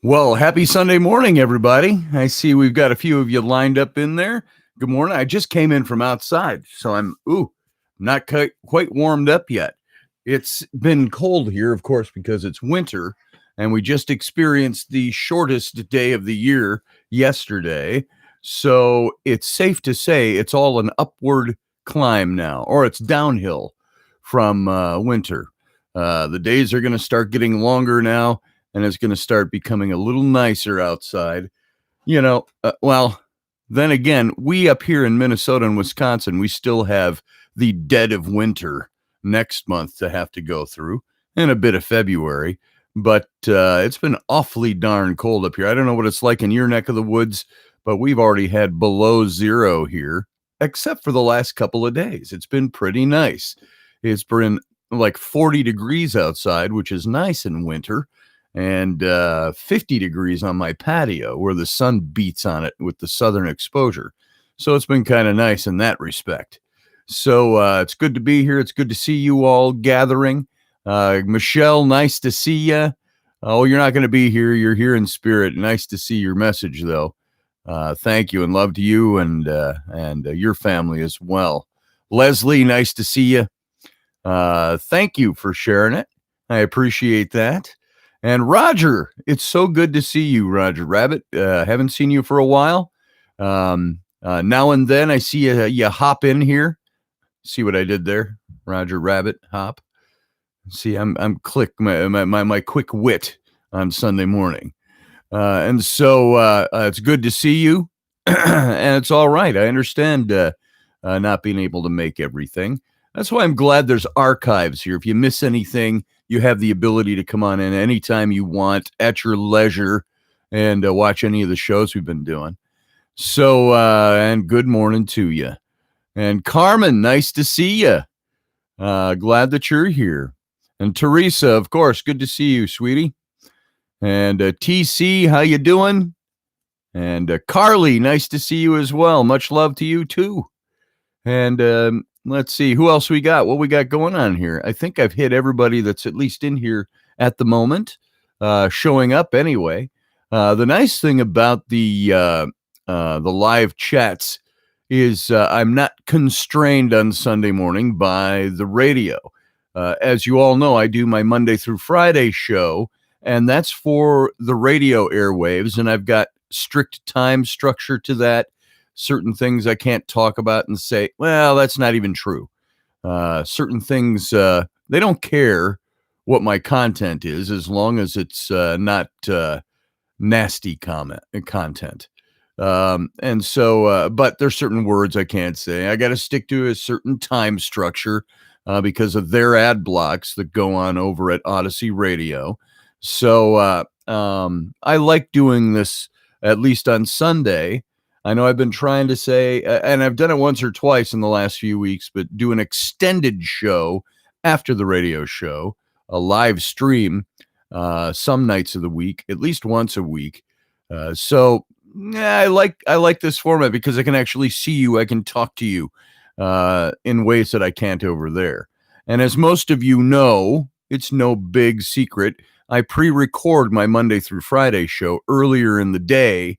Well, happy Sunday morning, everybody. I see we've got a few of you lined up in there. Good morning. I just came in from outside, so I'm not quite warmed up yet. It's been cold here, of course, because it's winter, and we just experienced the shortest day of the year yesterday. So it's safe to say it's all an upward climb now, or it's downhill from winter. The days are going to start getting longer now, and it's going to start becoming a little nicer outside. Well, then again, we up here in Minnesota and Wisconsin, we still have the dead of winter next month to have to go through, and a bit of February. But it's been awfully darn cold up here. I don't know what it's like in your neck of the woods, but we've already had below zero here, except for the last couple of days. It's been pretty nice. It's been like 40 degrees outside, which is nice in winter, and 50 degrees on my patio where the sun beats on it with the southern exposure. So it's been kind of nice in that respect. So it's good to be here. It's good to see you all gathering. Michelle, nice to see you. Oh, you're not going to be here. You're here in spirit. Nice to see your message, though. Thank you and love to you and your family as well. Leslie, nice to see you. Thank you for sharing it. I appreciate that. And Roger, it's so good to see you, Roger Rabbit. Haven't seen you for a while. Now and then I see you hop in here. See what I did there? Roger Rabbit, hop. See, I'm quick, my quick wit on Sunday morning. And so it's good to see you. And it's all right. I understand not being able to make everything. That's why I'm glad there's archives here. If you miss anything, you have the ability to come on in anytime you want at your leisure and watch any of the shows we've been doing. So, and good morning to you. And Carmen, nice to see you. Glad that you're here. And Teresa, of course, good to see you, sweetie. And TC, how you doing? And Carly, nice to see you as well. Much love to you, too. And let's see who else we got. What we got going on here? I think I've hit everybody that's at least in here at the moment, showing up anyway. The nice thing about the live chats is I'm not constrained on Sunday morning by the radio. As you all know, I do my Monday through Friday show, and that's for the radio airwaves, and I've got strict time structure to that. Certain things I can't talk about and say, well, that's not even true. Certain things, they don't care what my content is as long as it's not nasty content. And so, but there's certain words I can't say. I got to stick to a certain time structure because of their ad blocks that go on over at Odyssey Radio. So I like doing this at least on Sunday. I know I've been trying to say, and I've done it once or twice in the last few weeks, but do an extended show after the radio show, a live stream some nights of the week, at least once a week. So I like this format because I can actually see you. I can talk to you in ways that I can't over there. And as most of you know, it's no big secret. I pre-record my Monday through Friday show earlier in the day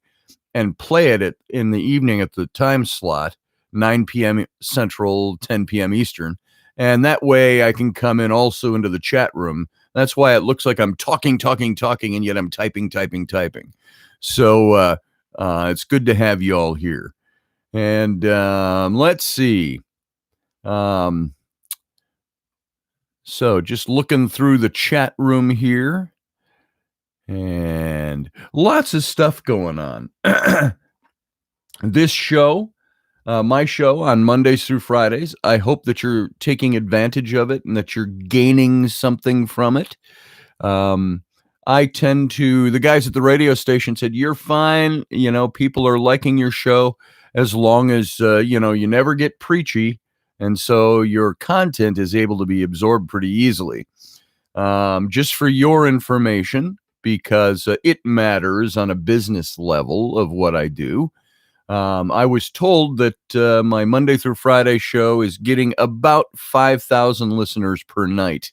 and play it in the evening at the time slot, 9 p.m. Central, 10 p.m. Eastern. And that way I can come in also into the chat room. That's why it looks like I'm talking, and yet I'm typing. So it's good to have you all here. And let's see. So just looking through the chat room here. And lots of stuff going on. This show, my show on Mondays through Fridays, I hope that you're taking advantage of it and that you're gaining something from it. I tend to, the guys at the radio station said, you're fine. You know, people are liking your show as long as, you never get preachy. And so your content is able to be absorbed pretty easily. Just for your information, because it matters on a business level of what I do. I was told that my Monday through Friday show is getting about 5,000 listeners per night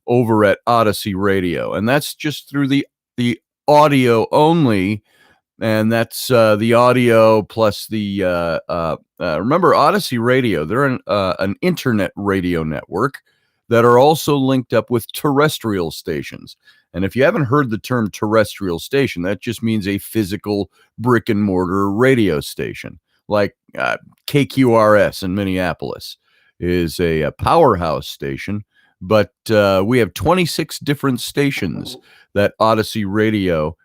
over at Odyssey Radio. And that's just through the audio only, and that's the audio plus the remember Odyssey Radio. They're an internet radio network that are also linked up with terrestrial stations. And if you haven't heard the term terrestrial station, that just means a physical brick and mortar radio station, like KQRS in Minneapolis is a powerhouse station. But we have 26 different stations that Odyssey Radio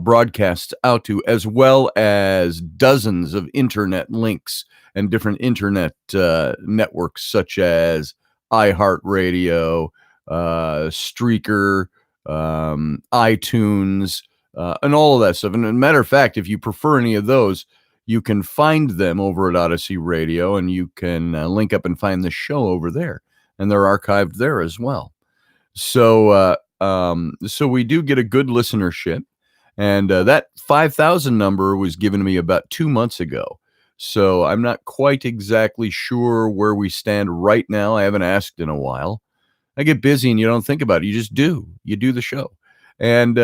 broadcasts out to, as well as dozens of internet links and different internet networks such as iHeartRadio, Streaker, iTunes, and all of that stuff. And as a matter of fact, if you prefer any of those, you can find them over at Odyssey Radio, and you can link up and find the show over there, and they're archived there as well. So, so we do get a good listenership, and that 5,000 number was given to me about 2 months ago. So I'm not quite exactly sure where we stand right now. I haven't asked in a while. I get busy and you don't think about it. You just do. You do the show. And,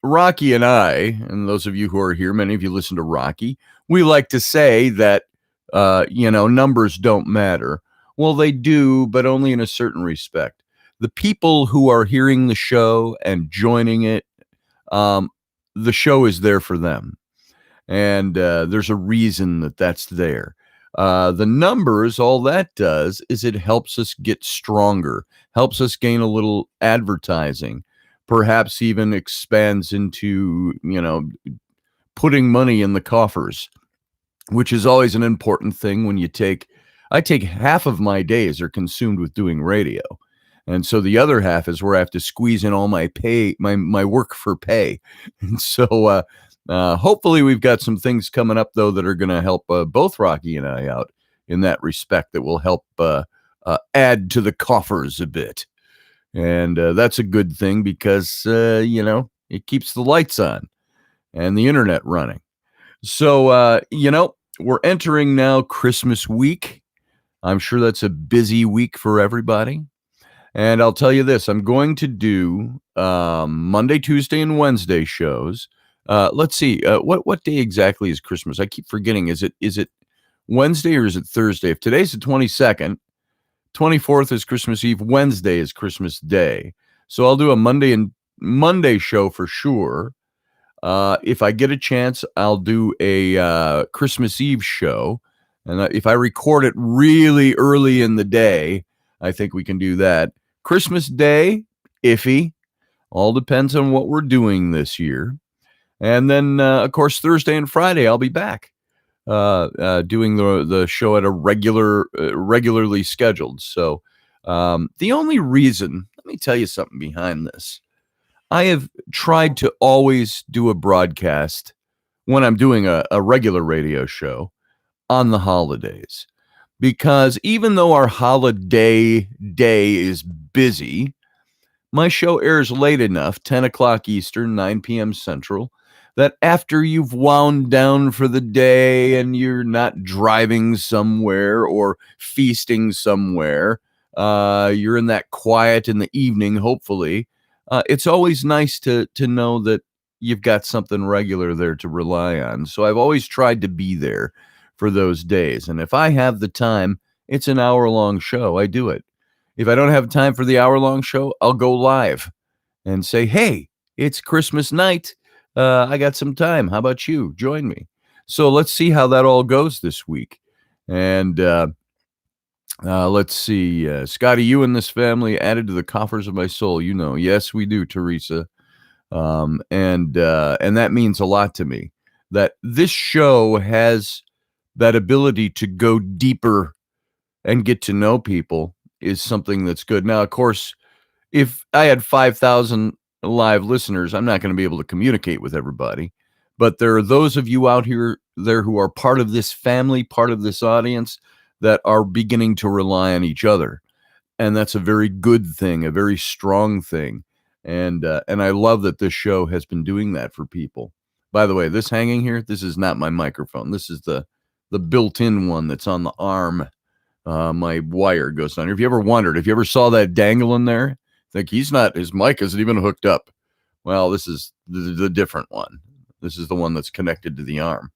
Rocky and I, and those of you who are here, many of you listen to Rocky, we like to say that, numbers don't matter. Well, they do, but only in a certain respect. The people who are hearing the show and joining it, the show is there for them. And there's a reason that that's there. The numbers, all that does is it helps us get stronger, helps us gain a little advertising, perhaps even expands into, putting money in the coffers, which is always an important thing when I take half of my days are consumed with doing radio. And so the other half is where I have to squeeze in all my pay, my work for pay. And so hopefully we've got some things coming up, though, that are going to help both Rocky and I out in that respect, that will help add to the coffers a bit. And that's a good thing because, it keeps the lights on and the internet running. So, we're entering now Christmas week. I'm sure that's a busy week for everybody. And I'll tell you this, I'm going to do Monday, Tuesday, and Wednesday shows. Let's see, what day exactly is Christmas? I keep forgetting. Is it Wednesday or is it Thursday? If today's the 22nd, 24th is Christmas Eve, Wednesday is Christmas Day. So I'll do a Monday show for sure. If I get a chance, I'll do a Christmas Eve show. And if I record it really early in the day, I think we can do that. Christmas Day, iffy. All depends on what we're doing this year. And then, of course, Thursday and Friday, I'll be back doing the show at a regularly scheduled. So the only reason, let me tell you something behind this. I have tried to always do a broadcast when I'm doing a regular radio show on the holidays, because even though our holiday day is busy, my show airs late enough, 10 o'clock Eastern, 9 p.m. Central, that after you've wound down for the day and you're not driving somewhere or feasting somewhere, you're in that quiet in the evening, hopefully. It's always nice to know that you've got something regular there to rely on. So I've always tried to be there for those days. And if I have the time, it's an hour-long show. I do it. If I don't have time for the hour-long show, I'll go live and say, hey, it's Christmas night. I got some time. How about you? Join me. So let's see how that all goes this week. And let's see. Scotty, you and this family added to the coffers of my soul. Yes, we do, Teresa. And that means a lot to me, that this show has that ability to go deeper and get to know people is something that's good. Now, of course, if I had 5,000 live listeners, I'm not going to be able to communicate with everybody, but there are those of you out there who are part of this family, part of this audience, that are beginning to rely on each other. And that's a very good thing, a very strong thing. And I love that this show has been doing that for people. By the way, this hanging here, this is not my microphone. This is the built-in one that's on the arm. My wire goes on here. If you ever wondered, if you ever saw that dangling there, think his mic isn't even hooked up. Well, this is the different one. This is the one that's connected to the arm.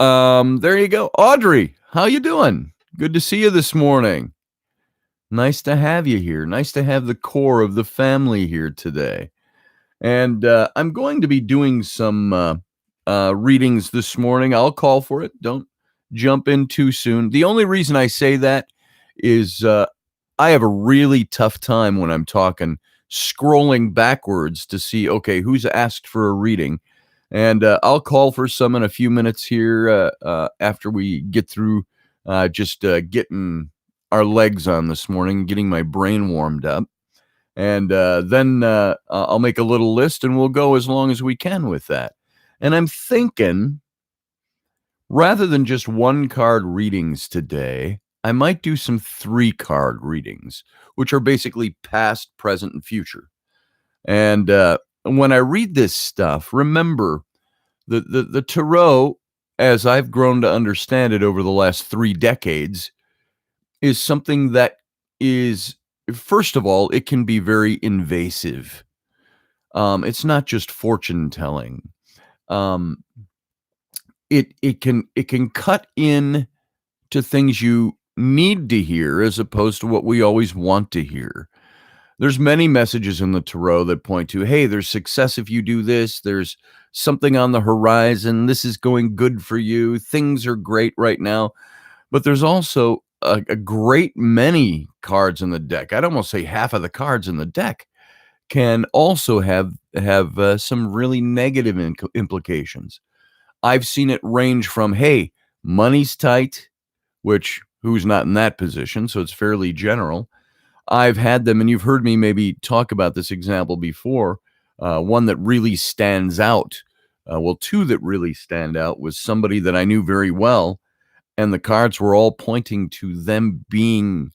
There you go. Audrey, how you doing? Good to see you this morning. Nice to have you here. Nice to have the core of the family here today. And I'm going to be doing some readings this morning. I'll call for it. Don't jump in too soon. The only reason I say that is I have a really tough time when I'm talking scrolling backwards to see, okay, who's asked for a reading. And I'll call for some in a few minutes here after we get through just getting our legs on this morning, getting my brain warmed up. And then I'll make a little list and we'll go as long as we can with that. And I'm thinking, rather than just 1-card readings today, I might do some 3-card readings, which are basically past, present, and future. And when I read this stuff, remember the tarot, as I've grown to understand it over the last 3 decades, is something that is, first of all, it can be very invasive. It's not just fortune telling. It can cut in to things you need to hear as opposed to what we always want to hear. There's many messages in the tarot that point to, hey, there's success if you do this. There's something on the horizon. This is going good for you. Things are great right now. But there's also a great many cards in the deck. I'd almost say half of the cards in the deck can also have some really negative implications. I've seen it range from, hey, money's tight, which who's not in that position, so it's fairly general. I've had them, and you've heard me maybe talk about this example before. One that really stands out, well, 2 that really stand out, was somebody that I knew very well, and the cards were all pointing to them being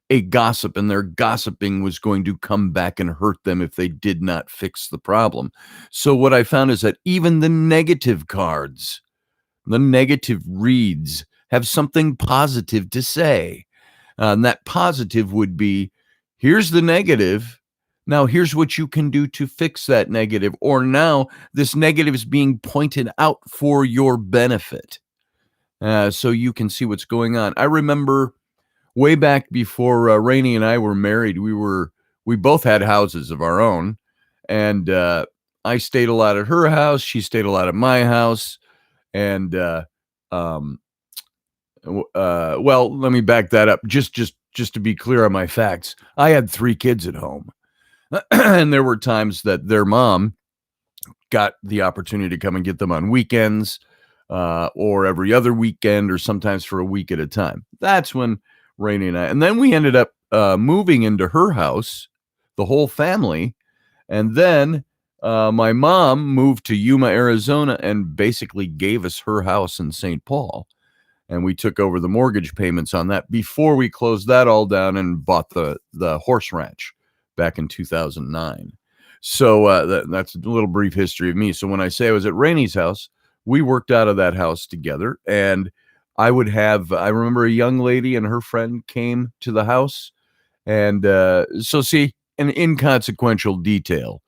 a gossip, and their gossiping was going to come back and hurt them if they did not fix the problem. So what I found is that even the negative cards, the negative reads, have something positive to say. And that positive would be, here's the negative. Now, here's what you can do to fix that negative. Or now this negative is being pointed out for your benefit. So you can see what's going on. I remember way back before Rainey and I were married, we both had houses of our own. And I stayed a lot at her house. She stayed a lot at my house. And well, let me back that up. Just to be clear on my facts, I had 3 kids at home, and there were times that their mom got the opportunity to come and get them on weekends, or every other weekend, or sometimes for a week at a time. That's when Rainey and then we ended up moving into her house, the whole family, and then my mom moved to Yuma, Arizona, and basically gave us her house in St. Paul. And we took over the mortgage payments on that before we closed that all down and bought the horse ranch back in 2009. So that's a little brief history of me. So when I say I was at Rainey's house, we worked out of that house together. And I remember a young lady and her friend came to the house. And so see, an inconsequential detail.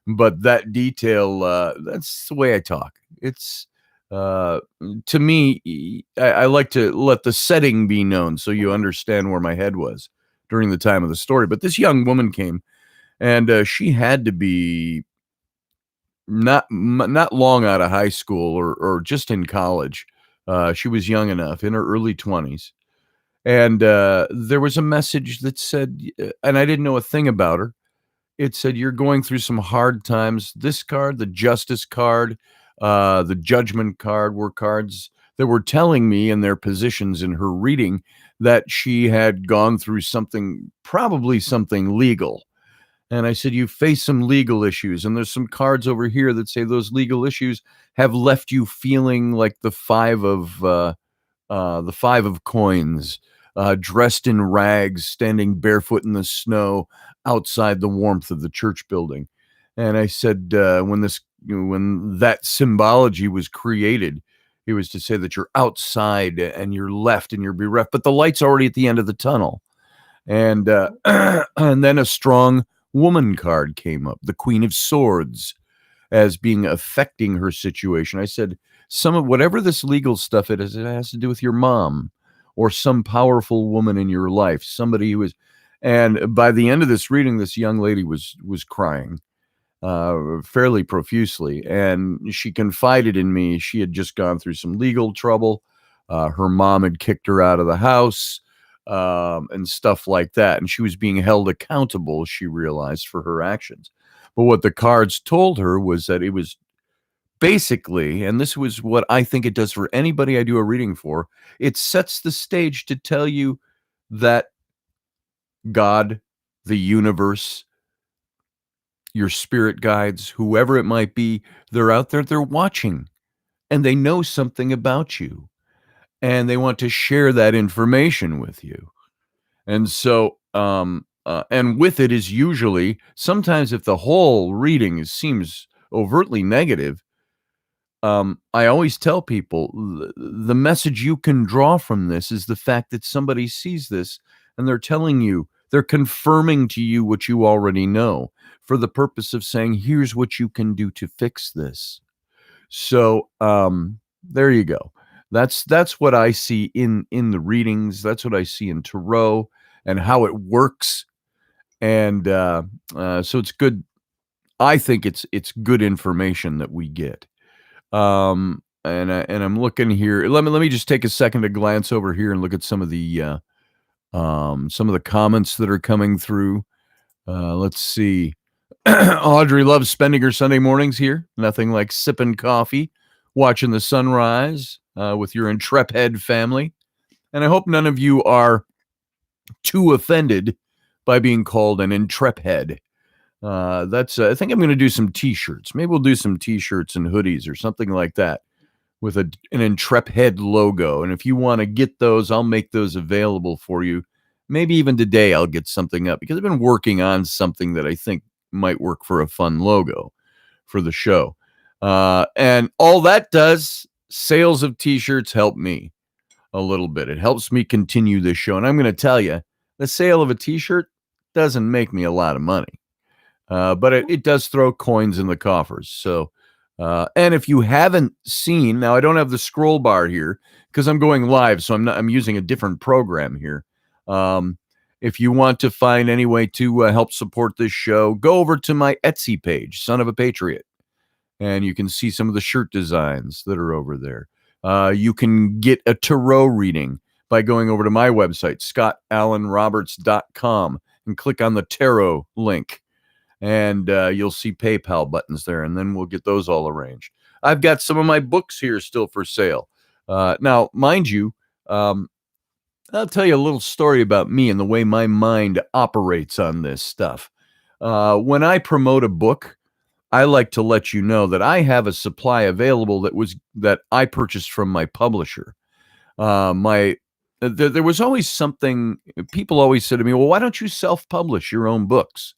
But that detail, that's the way I talk. It's to me, I like to let the setting be known so you understand where my head was during the time of the story. But this young woman came, and she had to be not long out of high school or just in college. She was young enough, in her early 20s. And there was a message that said, and I didn't know a thing about her. It said, you're going through some hard times. This card, the Justice card, the Judgment card, were cards that were telling me in their positions in her reading that she had gone through something, probably something legal. And I said, you face some legal issues. And there's some cards over here that say those legal issues have left you feeling like the 5 of coins, dressed in rags, standing barefoot in the snow outside the warmth of the church building. And I said, when that symbology was created, it was to say that you're outside and you're left and you're bereft, but the light's already at the end of the tunnel. And and then a strong woman card came up, the Queen of Swords, as being affecting her situation. I said, some of whatever this legal stuff it is, it has to do with your mom or some powerful woman in your life, somebody who is. And by the end of this reading, this young lady was crying fairly profusely, and she confided in me. She had just gone through some legal trouble. Her mom had kicked her out of the house and stuff like that, and she was being held accountable, she realized, for her actions. But what the cards told her was that it was basically, and this was what I think it does for anybody I do a reading for, it sets the stage to tell you that God, the universe, your spirit guides, whoever it might be, they're out there, they're watching, and they know something about you, and they want to share that information with you. And so, and with it is usually, sometimes if the whole reading seems overtly negative, I always tell people the message you can draw from this is the fact that somebody sees this and they're telling you, they're confirming to you what you already know for the purpose of saying, here's what you can do to fix this. So there you go. That's what I see in the readings. That's what I see in tarot and how it works. And so it's good. I think it's good information that we get. And I'm looking here. Let me just take a second to glance over here and look at some of the comments that are coming through. Let's see. Audrey loves spending her Sunday mornings here. Nothing like sipping coffee, watching the sunrise with your intrepid family. And I hope none of you are too offended by being called an intrepid. That's I think I'm going to do some t-shirts. Maybe we'll do some t-shirts and hoodies or something like that with an intrepid logo. And if you want to get those, I'll make those available for you. Maybe even today I'll get something up because I've been working on something that I think might work for a fun logo for the show. And all that does, sales of t-shirts help me a little bit. It helps me continue this show. And I'm going to tell you, the sale of a t-shirt doesn't make me a lot of money. But it does throw coins in the coffers. So, and if you haven't seen, now I don't have the scroll bar here because I'm going live, so I'm using a different program here. If you want to find any way to help support this show, go over to my Etsy page, Son of a Patriot, and you can see some of the shirt designs that are over there. You can get a tarot reading by going over to my website, scottallenroberts.com, and click on the tarot link. And you'll see PayPal buttons there, and then we'll get those all arranged. I've got some of my books here still for sale. Now, mind you, I'll tell you a little story about me and the way my mind operates on this stuff. When I promote a book, I like to let you know that I have a supply available that I purchased from my publisher. There was always something, people always said to me, well, why don't you self-publish your own books?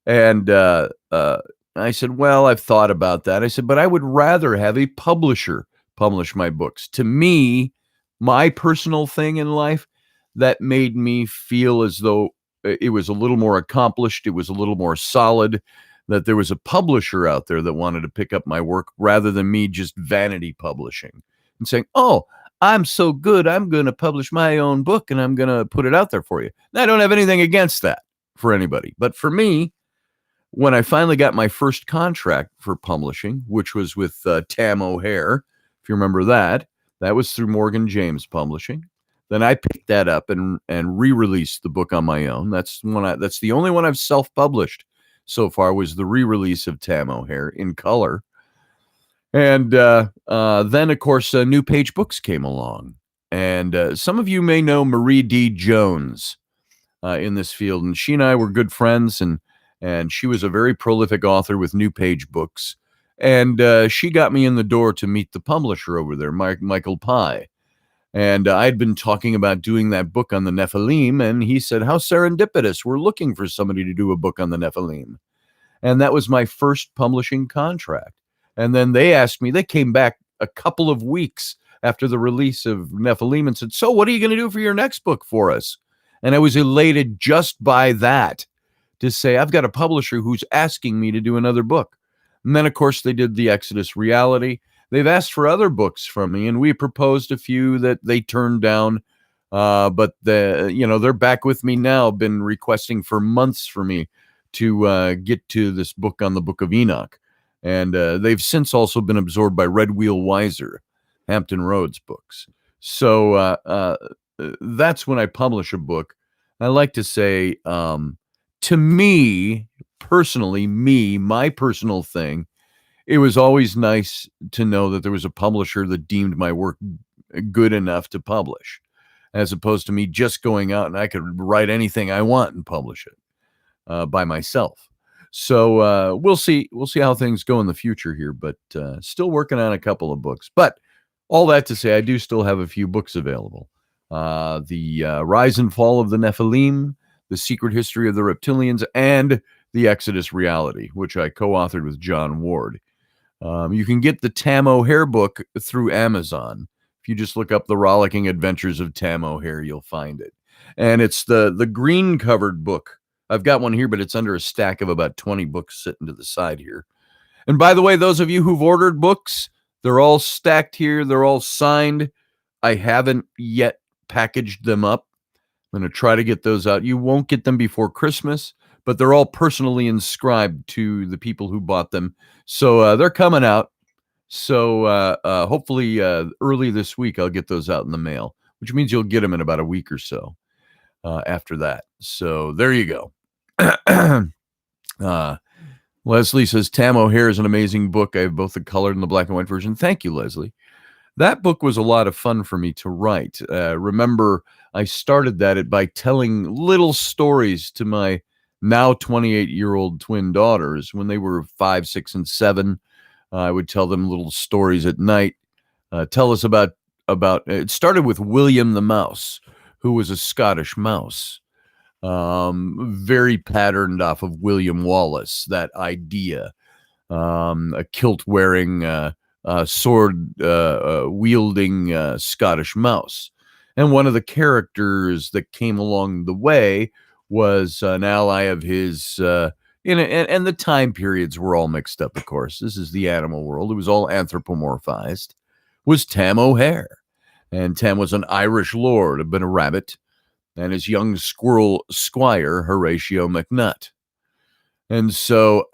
And I said, well, I've thought about that. I said, but I would rather have a publisher publish my books. To me, my personal thing in life, that made me feel as though it was a little more accomplished. It was a little more solid, that there was a publisher out there that wanted to pick up my work rather than me just vanity publishing and saying, oh, I'm so good, I'm going to publish my own book and I'm going to put it out there for you. Now, I don't have anything against that for anybody. But for me, when I finally got my first contract for publishing, which was with Tam O'Hare, if you remember that was through Morgan James Publishing. Then I picked that up and re-released the book on my own. That's the only one I've self-published so far, was the re-release of Tam O'Hare in color. And then, of course, New Page Books came along. And some of you may know Marie D. Jones in this field. And she and I were good friends, and she was a very prolific author with New Page Books. And she got me in the door to meet the publisher over there, Michael Pye. And I'd been talking about doing that book on the Nephilim, and he said, how serendipitous, we're looking for somebody to do a book on the Nephilim. And that was my first publishing contract. And then they came back a couple of weeks after the release of Nephilim and said, so what are you going to do for your next book for us? And I was elated just by that, to say, I've got a publisher who's asking me to do another book. And then, of course, they did the Exodus Reality. They've asked for other books from me, and we proposed a few that they turned down. But they're back with me now, been requesting for months for me to get to this book on the Book of Enoch. And they've since also been absorbed by Red Wheel Weiser, Hampton Roads books. So that's when I publish a book. I like to say, to me, personally, my personal thing, it was always nice to know that there was a publisher that deemed my work good enough to publish, as opposed to me just going out and I could write anything I want and publish it by myself. So we'll see how things go in the future here, but still working on a couple of books. But all that to say, I do still have a few books available. The Rise and Fall of the Nephilim, The Secret History of the Reptilians, and The Exodus Reality, which I co-authored with John Ward. You can get the Tam O'Hare book through Amazon. If you just look up The Rollicking Adventures of Tam O'Hare, you'll find it. And it's the green covered book. I've got one here, but it's under a stack of about 20 books sitting to the side here. And by the way, those of you who've ordered books, they're all stacked here. They're all signed. I haven't yet packaged them up. I'm going to try to get those out. You won't get them before Christmas, but they're all personally inscribed to the people who bought them. So they're coming out. So hopefully early this week, I'll get those out in the mail, which means you'll get them in about a week or so after that. So there you go. Leslie says, Tam O'Hare is an amazing book. I have both the colored and the black and white version. Thank you, Leslie. That book was a lot of fun for me to write. Remember, I started that by telling little stories to my now 28-year-old twin daughters when they were 5, 6, and 7. I would tell them little stories at night. Tell us about it started with William the Mouse, who was a Scottish mouse. Very patterned off of William Wallace, that idea. A kilt-wearing, sword-wielding Scottish mouse. And one of the characters that came along the way was an ally of his, and the time periods were all mixed up, of course. This is the animal world. It was all anthropomorphized. Was Tam O'Hare. And Tam was an Irish lord, had been a rabbit, and his young squirrel squire, Horatio McNutt. And so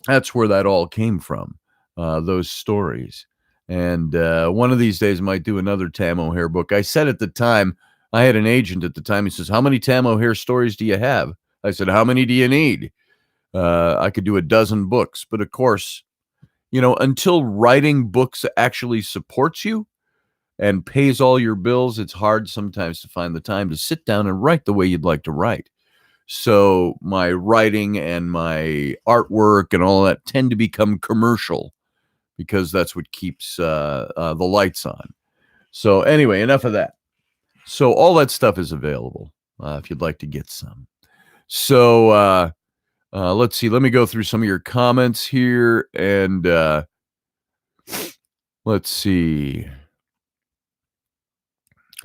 that's where that all came from, those stories. And one of these days I might do another Tam O'Hare book. I said at the time, I had an agent at the time, he says, how many Tam O'Hare stories do you have? I said, how many do you need? I could do a dozen books. But of course, until writing books actually supports you and pays all your bills, it's hard sometimes to find the time to sit down and write the way you'd like to write. So my writing and my artwork and all that tend to become commercial because that's what keeps the lights on. So anyway, enough of that. So all that stuff is available if you'd like to get some. So let's see. Let me go through some of your comments here. And let's see.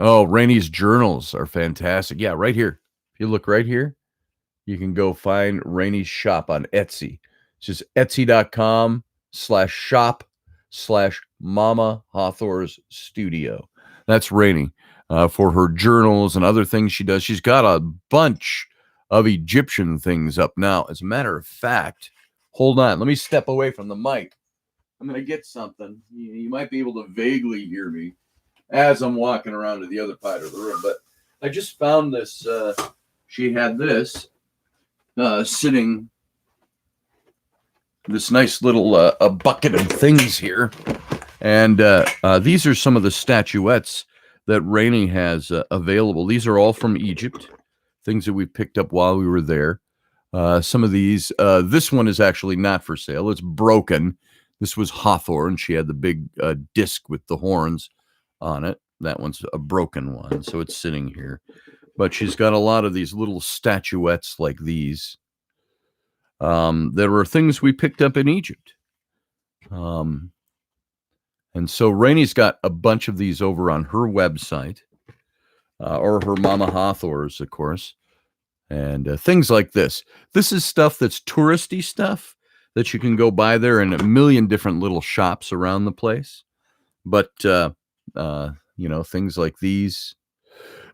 Oh, Rainey's journals are fantastic. Yeah, right here. If you look right here, you can go find Rainey's shop on Etsy. It's just etsy.com/shop/Mama Hawthorne's Studio. That's Rainey for her journals and other things she does. She's got a bunch of Egyptian things up now. As a matter of fact, hold on. Let me step away from the mic. I'm going to get something. You might be able to vaguely hear me as I'm walking around to the other part of the room. But I just found this. She had this sitting, this nice little a bucket of things here. And these are some of the statuettes that Rainey has available. These are all from Egypt, things that we picked up while we were there. Some of these, this one is actually not for sale. It's broken. This was Hawthorne. She had the big disc with the horns on it. That one's a broken one, so it's sitting here. But she's got a lot of these little statuettes like these. There were things we picked up in Egypt. And so Rainey's got a bunch of these over on her website, or her Mama Hawthorne's, of course. and things like this. This is stuff that's touristy stuff that you can go buy there in a million different little shops around the place. But things like these.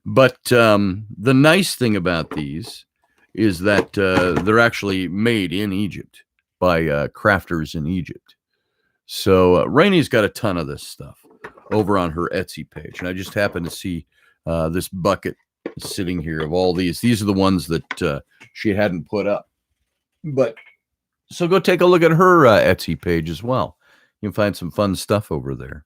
But the nice thing about these is that they're actually made in Egypt by crafters in Egypt. So Rainey's got a ton of this stuff over on her Etsy page, and I just happened to see this bucket sitting here of all these. These are the ones that she hadn't put up. But so go take a look at her Etsy page as well. You can find some fun stuff over there.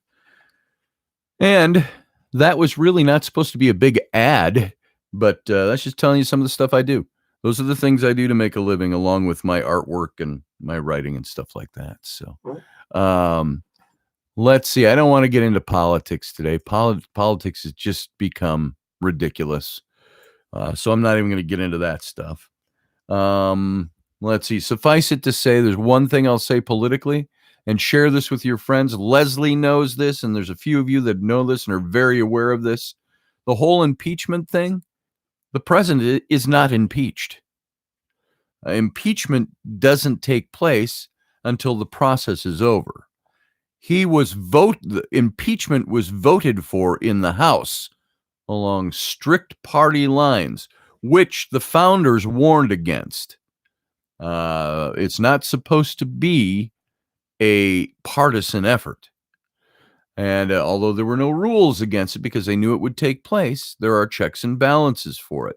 And that was really not supposed to be a big ad, but that's just telling you some of the stuff I do. Those are the things I do to make a living, along with my artwork and my writing and stuff like that. So let's see. I don't want to get into politics today. Politics has just become ridiculous. So I'm not even going to get into that stuff. Let's see. Suffice it to say, there's one thing I'll say politically, and share this with your friends. Leslie knows this, and there's a few of you that know this and are very aware of this. The whole impeachment thing, the president is not impeached. Impeachment doesn't take place until the process is over. Impeachment was voted for in the House along strict party lines, which the founders warned against. It's not supposed to be a partisan effort. And although there were no rules against it because they knew it would take place, there are checks and balances for it.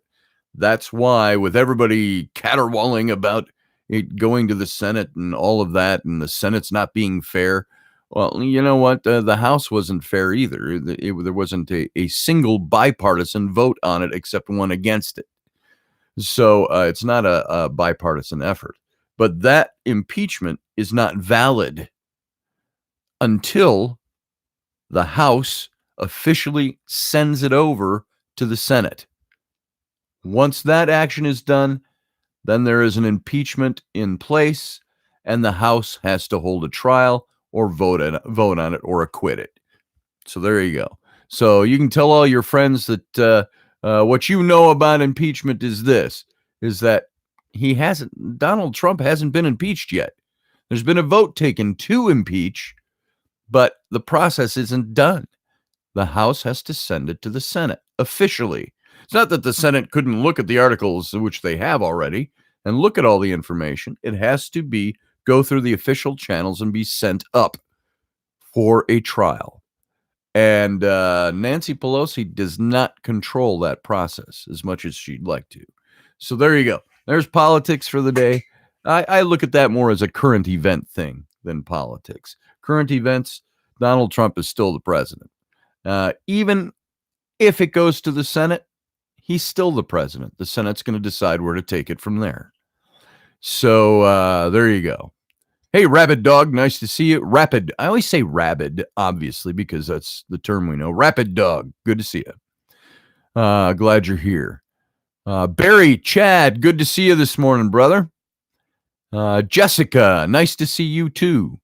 That's why, with everybody caterwauling about it going to the Senate and all of that, and the Senate's not being fair, well, you know what? The House wasn't fair either. There wasn't a single bipartisan vote on it except one against it. So it's not a bipartisan effort. But that impeachment is not valid until the House officially sends it over to the Senate. Once that action is done, then there is an impeachment in place, and the House has to hold a trial or vote on it or acquit it. So there you go. So you can tell all your friends that what you know about impeachment is that Donald Trump hasn't been impeached yet. There's been a vote taken to impeach, but the process isn't done. The House has to send it to the Senate officially. It's not that the Senate couldn't look at the articles, which they have already, and look at all the information. It has to go through the official channels and be sent up for a trial. And Nancy Pelosi does not control that process as much as she'd like to. So there you go. There's politics for the day. I look at that more as a current event thing than politics. Current events, Donald Trump is still the president. Even if it goes to the Senate, he's still the president. The Senate's going to decide where to take it from there. So there you go. Hey, Rabid Dog, nice to see you. Rapid. I always say rabid, obviously, because that's the term we know. Rapid Dog, good to see you. Glad you're here. Barry, Chad, good to see you this morning, brother. Jessica, nice to see you too.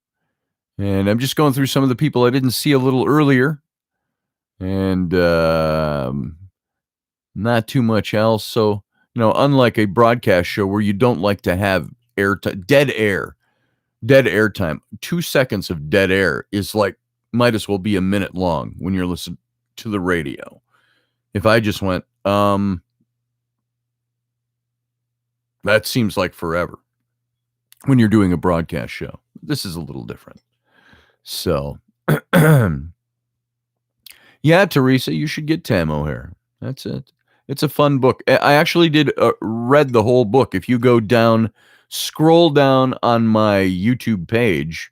And I'm just going through some of the people I didn't see a little earlier. And not too much else. So, unlike a broadcast show where you don't like to have dead air time, 2 seconds of dead air is might as well be a minute long when you're listening to the radio. If I just went, that seems like forever when you're doing a broadcast show. This is a little different. So, yeah, Teresa, you should get Tam O'Hare. That's it. It's a fun book. I actually read the whole book. If you go down, scroll down on my YouTube page,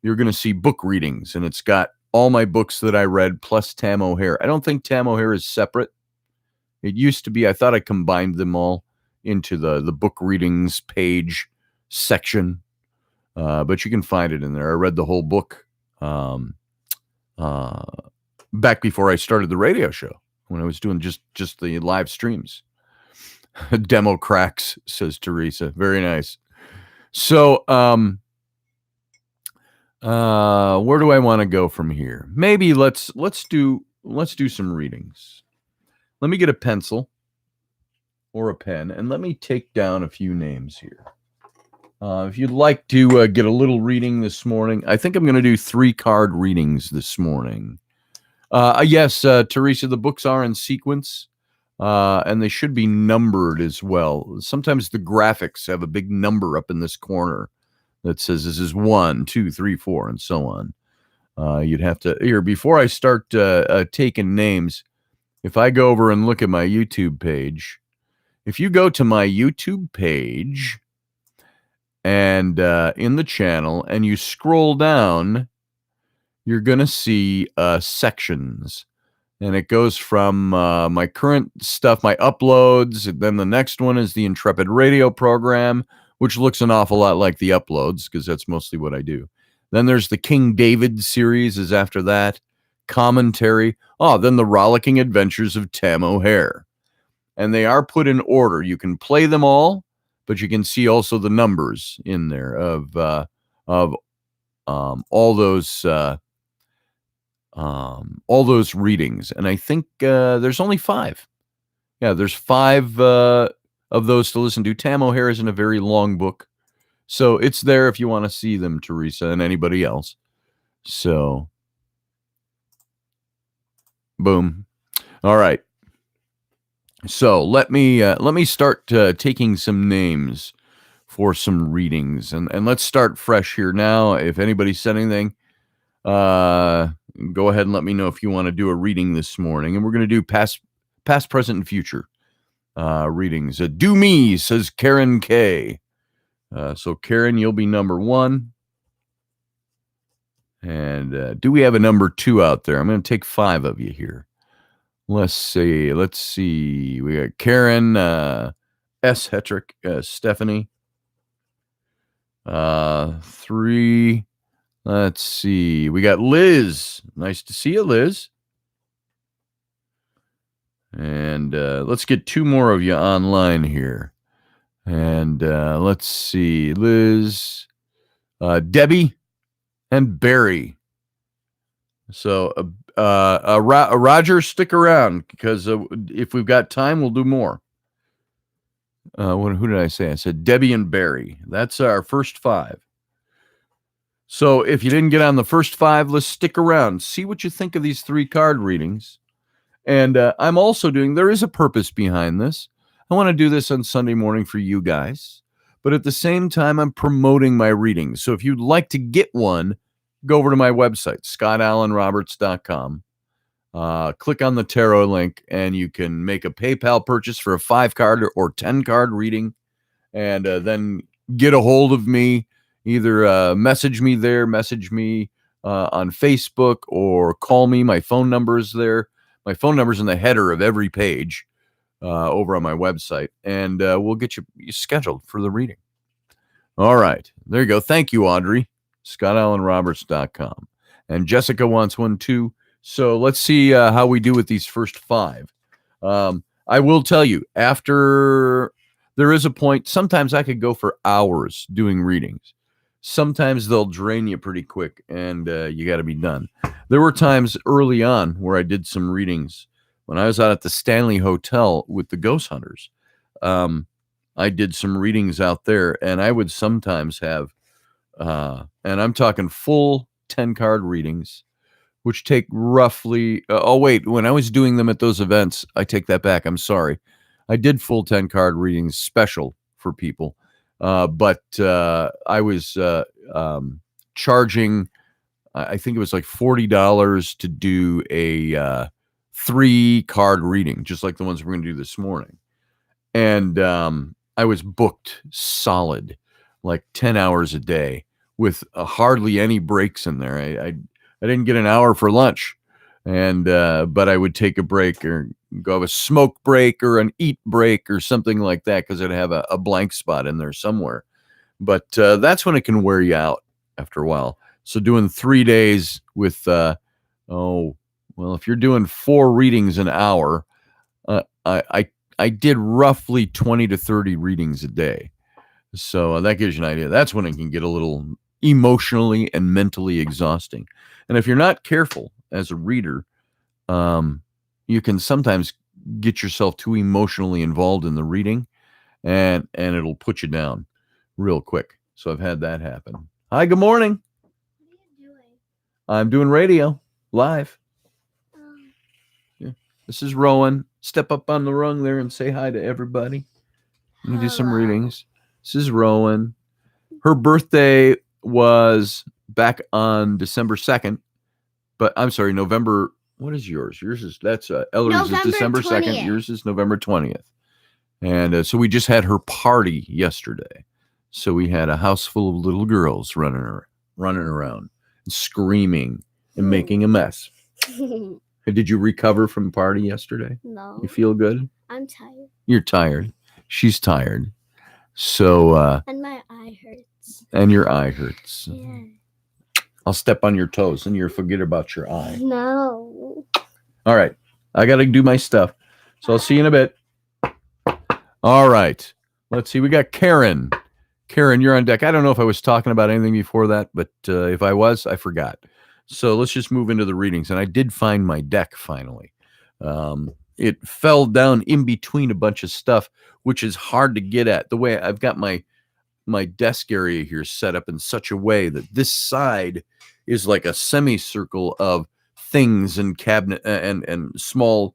you're going to see book readings, and it's got all my books that I read plus Tam O'Hare. I don't think Tam O'Hare is separate. It used to be. I thought I combined them all into the book readings page section, but you can find it in there. I read the whole book back before I started the radio show, when I was doing just the live streams. Demo cracks, says Teresa. Very nice. So where do I want to go from here? Maybe let's do some readings. Let me get a pencil or a pen, and let me take down a few names here. If you'd like to get a little reading this morning, I think I'm going to do 3 card readings this morning. Yes, Teresa, the books are in sequence, and they should be numbered as well. Sometimes the graphics have a big number up in this corner that says this is 1, 2, 3, 4, and so on. You'd have to, here, before I start taking names, if I go over and look at my YouTube page, if you go to my YouTube page and in the channel and you scroll down, you're going to see sections. And it goes from my current stuff, my uploads. And then the next one is the Intrepid Radio program, which looks an awful lot like the uploads because that's mostly what I do. Then there's the King David series is after that. Commentary. Oh, then the Rollicking Adventures of Tam O'Hare. And they are put in order. You can play them all, but you can see also the numbers in there of all those readings. And I think there's only 5. Yeah, there's 5 of those to listen to. Tam O'Hare isn't a very long book, so it's there if you want to see them, Teresa, and anybody else. So, boom. All right. So let me start taking some names for some readings, and let's start fresh here now. If anybody said anything, go ahead and let me know if you want to do a reading this morning. And we're going to do past, present, and future readings. Do me, says Karen K. So Karen, you'll be number 1. And do we have a number 2 out there? I'm going to take 5 of you here. Let's see. We got Karen, S. Hetrick, Stephanie. 3. Let's see. We got Liz. Nice to see you, Liz. And let's get 2 more of you online here. And let's see. Liz, Debbie, and Barry. So, Roger, stick around because if we've got time, we'll do more. Who did I say? I said Debbie and Barry. That's our first 5. So if you didn't get on the first 5, let's stick around. See what you think of these 3 card readings. And I'm also there is a purpose behind this. I want to do this on Sunday morning for you guys. But at the same time, I'm promoting my readings. So if you'd like to get one, go over to my website, scottallenroberts.com. Click on the tarot link, and you can make a PayPal purchase for a 5-card or 10-card reading, and then get a hold of me. Either message me on Facebook, or call me. My phone number is there. My phone number is in the header of every page over on my website, and we'll get you scheduled for the reading. All right. There you go. Thank you, Audrey. scottallenroberts.com. And Jessica wants one too. So let's see how we do with these first 5. I will tell you, after there is a point, sometimes I could go for hours doing readings. Sometimes they'll drain you pretty quick, and you got to be done. There were times early on where I did some readings when I was out at the Stanley Hotel with the Ghost Hunters. I did some readings out there, and I would sometimes have, and I'm talking full 10-card readings, which take roughly, when I was doing them at those events, I take that back. I'm sorry. I did full 10-card readings special for people. But I was charging, I think it was like $40 to do a 3-card reading, just like the ones we're going to do this morning. And I was booked solid, like 10 hours a day with hardly any breaks in there. I didn't get an hour for lunch, and but I would take a break or go have a smoke break or an eat break or something like that because I'd have a blank spot in there somewhere. But that's when it can wear you out after a while. So doing 3 days with, if you're doing 4 readings an hour, I did roughly 20 to 30 readings a day. So that gives you an idea. That's when it can get a little emotionally and mentally exhausting. And if you're not careful as a reader, you can sometimes get yourself too emotionally involved in the reading, and it'll put you down real quick. So I've had that happen. Hi, good morning. What are you doing? I'm doing radio live. Oh, Yeah. This is Rowan. Step up on the rung there and say hi to everybody. Let me do some hello. readings. This is Rowan. Her birthday was back on December 2nd, but I'm sorry, November. What is yours? Yours is Ellery's is November December 2nd. 20th. Yours is November 20th. And so we just had her party yesterday. So we had a house full of little girls running around, and screaming and making a mess. Did you recover from the party yesterday? No, You feel good? I'm tired. You're tired. She's tired. So, And my eye hurts. and your eye hurts. Yeah. I'll step on your toes and you'll forget about your eye. No. All right. I got to do my stuff. So I'll see you in a bit. All right. Let's see. We got Karen. Karen, you're on deck. I don't know if I was talking about anything before that, but if I was, I forgot. So let's just move into the readings. And I did find my deck finally. It fell down in between a bunch of stuff, which is hard to get at. The way I've got my desk area here set up in such a way that this side is like a semicircle of things and cabinet and small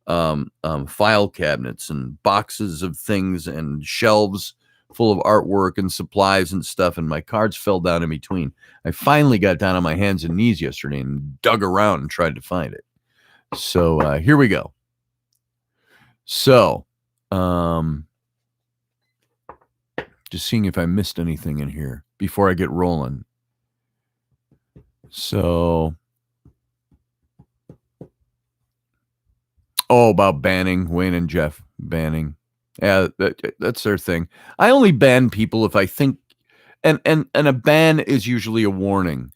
file cabinets and boxes of things and shelves full of artwork and supplies and stuff, and my cards fell down in between. I finally got down on my hands and knees yesterday and dug around and tried to find it. So here we go. So just seeing if I missed anything in here before I get rolling. So about banning, Wayne and Jeff banning. Yeah, that's their thing. I only ban people if I think, and a ban is usually a warning.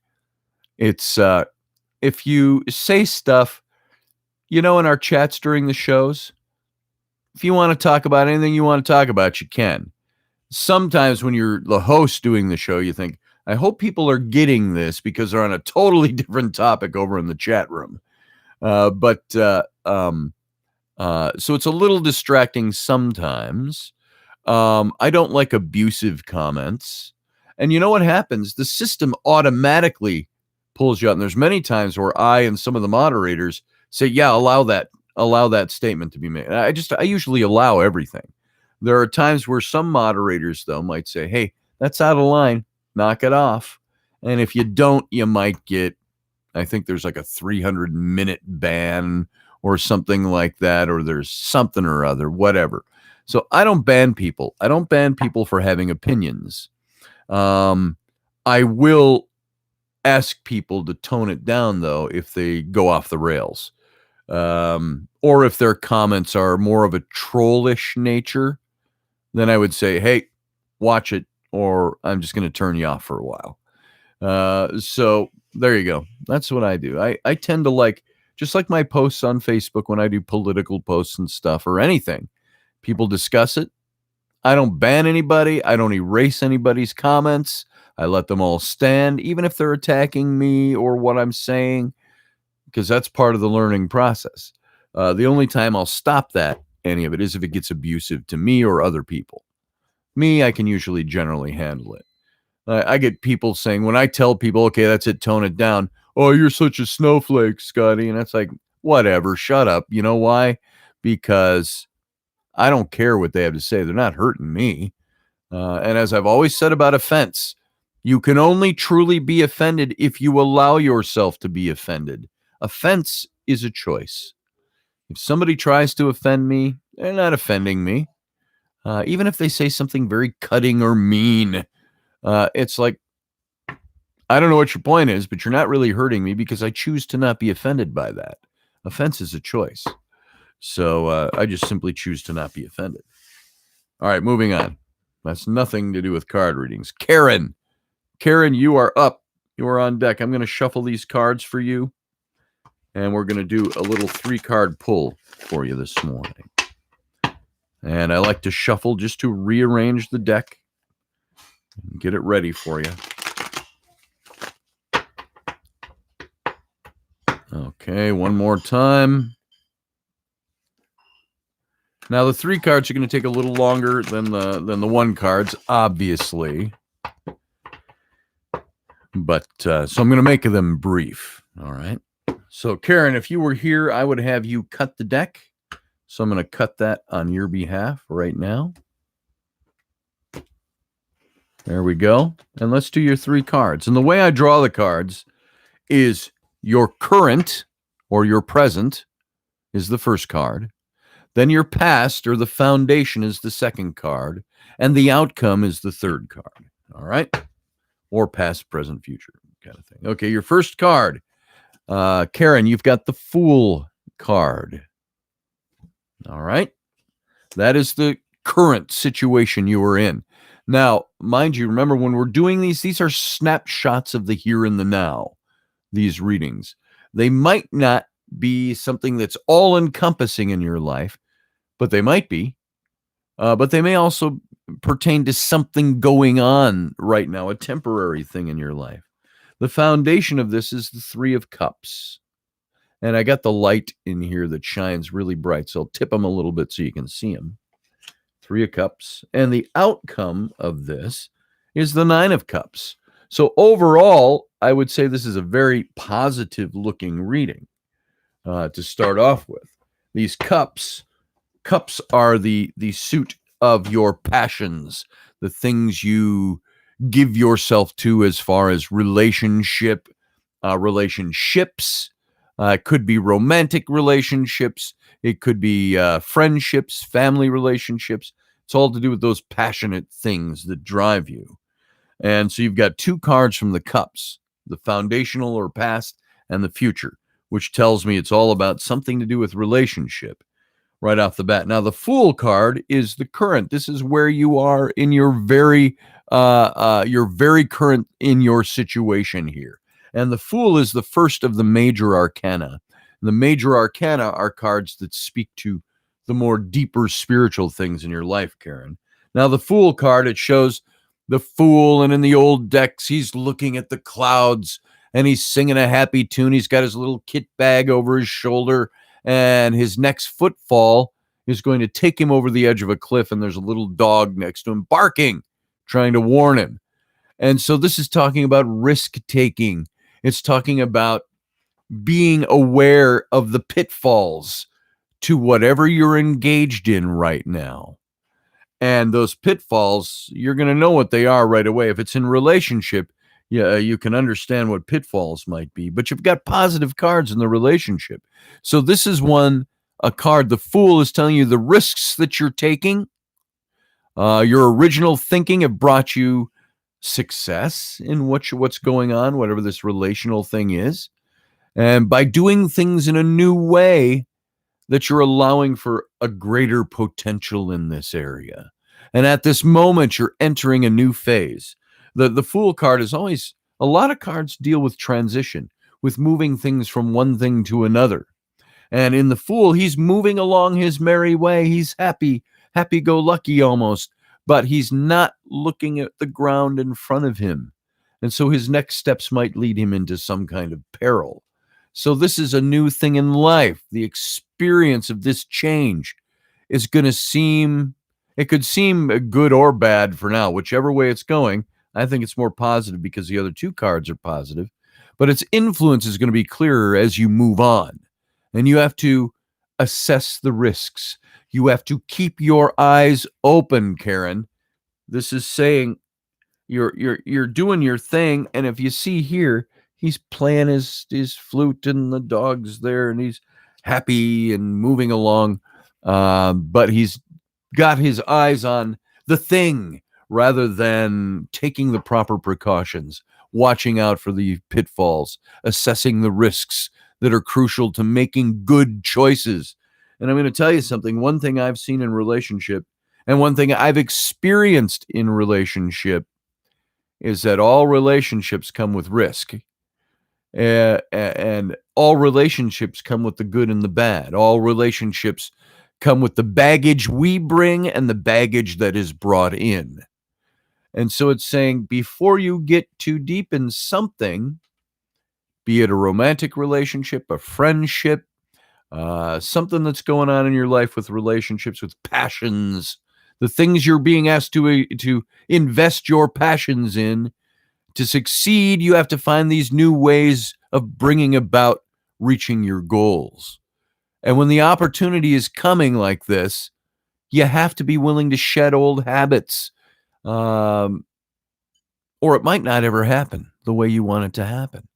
It's if you say stuff, in our chats during the shows, if you want to talk about anything you want to talk about, you can. Sometimes when you're the host doing the show, you think, I hope people are getting this because they're on a totally different topic over in the chat room. So it's a little distracting sometimes. I don't like abusive comments. And you know what happens? The system automatically pulls you out. And there's many times where I and some of the moderators say, yeah, allow that statement to be made. I usually allow everything. There are times where some moderators, though, might say, hey, that's out of line. Knock it off. And if you don't, you might get, I think there's like a 300-minute ban or something like that, or there's something or other, whatever. So I don't ban people. I don't ban people for having opinions. I will ask people to tone it down, though, if they go off the rails. Or if their comments are more of a trollish nature, then I would say, hey, watch it, or I'm just going to turn you off for a while. So there you go. That's what I do. I tend to just like my posts on Facebook when I do political posts and stuff or anything, people discuss it. I don't ban anybody. I don't erase anybody's comments. I let them all stand, even if they're attacking me or what I'm saying, because that's part of the learning process. The only time I'll stop any of it is if it gets abusive to me or other people. Me, I can usually generally handle it. I get people saying, when I tell people, okay, that's it, tone it down. Oh, you're such a snowflake, Scotty. And it's like, whatever, shut up. You know why? Because I don't care what they have to say. They're not hurting me. And as I've always said about offense, you can only truly be offended if you allow yourself to be offended. Offense is a choice. If somebody tries to offend me, they're not offending me. Even if they say something very cutting or mean, it's like, I don't know what your point is, but you're not really hurting me because I choose to not be offended by that. Offense is a choice. So I just simply choose to not be offended. All right, moving on. That's nothing to do with card readings. Karen, you are up. You are on deck. I'm going to shuffle these cards for you, and we're going to do a little 3-card pull for you this morning. And I like to shuffle just to rearrange the deck and get it ready for you. Okay, one more time. Now the 3 cards are going to take a little longer than the 1 cards, obviously. But so I'm going to make them brief. All right. So Karen, if you were here, I would have you cut the deck. So I'm going to cut that on your behalf right now. There we go. And let's do your 3 cards. And the way I draw the cards is your current or your present is the first card. Then your past or the foundation is the second card. And the outcome is the third card. All right. Or past, present, future kind of thing. Okay, your first card. Karen, you've got the Fool card. All right. That is the current situation you are in. Now, mind you, remember when we're doing these are snapshots of the here and the now, these readings. They might not be something that's all-encompassing in your life, but they might be. But they may also pertain to something going on right now, a temporary thing in your life. The foundation of this is the 3 of Cups. And I got the light in here that shines really bright, so I'll tip them a little bit so you can see them. 3 of Cups. And the outcome of this is the 9 of Cups. So overall, I would say this is a very positive looking reading to start off with. These cups are the suit of your passions, the things you give yourself to as far as relationships. It could be romantic relationships. It could be friendships, family relationships. It's all to do with those passionate things that drive you. And so you've got 2 cards from the cups, the foundational or past and the future, which tells me it's all about something to do with relationship right off the bat. Now, the Fool card is the current. This is where you are in your very current in your situation here. And the Fool is the first of the major arcana. And the major arcana are cards that speak to the more deeper spiritual things in your life, Karen. Now, the Fool card, it shows the Fool, and in the old decks, he's looking at the clouds, and he's singing a happy tune. He's got his little kit bag over his shoulder, and his next footfall is going to take him over the edge of a cliff, and there's a little dog next to him barking, trying to warn him. And so this is talking about risk-taking. It's talking about being aware of the pitfalls to whatever you're engaged in right now. And those pitfalls, you're going to know what they are right away. If it's in relationship, you can understand what pitfalls might be. But you've got positive cards in the relationship. So this is a card. The Fool is telling you the risks that you're taking. Your original thinking have brought you success in what's going on, whatever this relational thing is. And by doing things in a new way, that you're allowing for a greater potential in this area. And at this moment, you're entering a new phase. The Fool card is always, a lot of cards deal with transition, with moving things from one thing to another. And in the Fool, he's moving along his merry way. He's happy-go-lucky almost, but he's not looking at the ground in front of him. And so his next steps might lead him into some kind of peril. So this is a new thing in life. The experience of this change is going to it could seem good or bad for now, whichever way it's going. I think it's more positive because the other 2 cards are positive, but its influence is going to be clearer as you move on. And you have to assess the risks. You have to keep your eyes open, Karen. This is saying you're doing your thing, and if you see here, he's playing his flute and the dog's there and he's happy and moving along. But he's got his eyes on the thing rather than taking the proper precautions, watching out for the pitfalls, assessing the risks that are crucial to making good choices. And I'm going to tell you something. One thing I've seen in relationship and one thing I've experienced in relationship is that all relationships come with risk. And all relationships come with the good and the bad. All relationships come with the baggage we bring and the baggage that is brought in. And so it's saying before you get too deep in something, be it a romantic relationship, a friendship, something that's going on in your life with relationships, with passions, the things you're being asked to invest your passions in. To succeed, you have to find these new ways of bringing about reaching your goals. And when the opportunity is coming like this, you have to be willing to shed old habits, or it might not ever happen the way you want it to happen.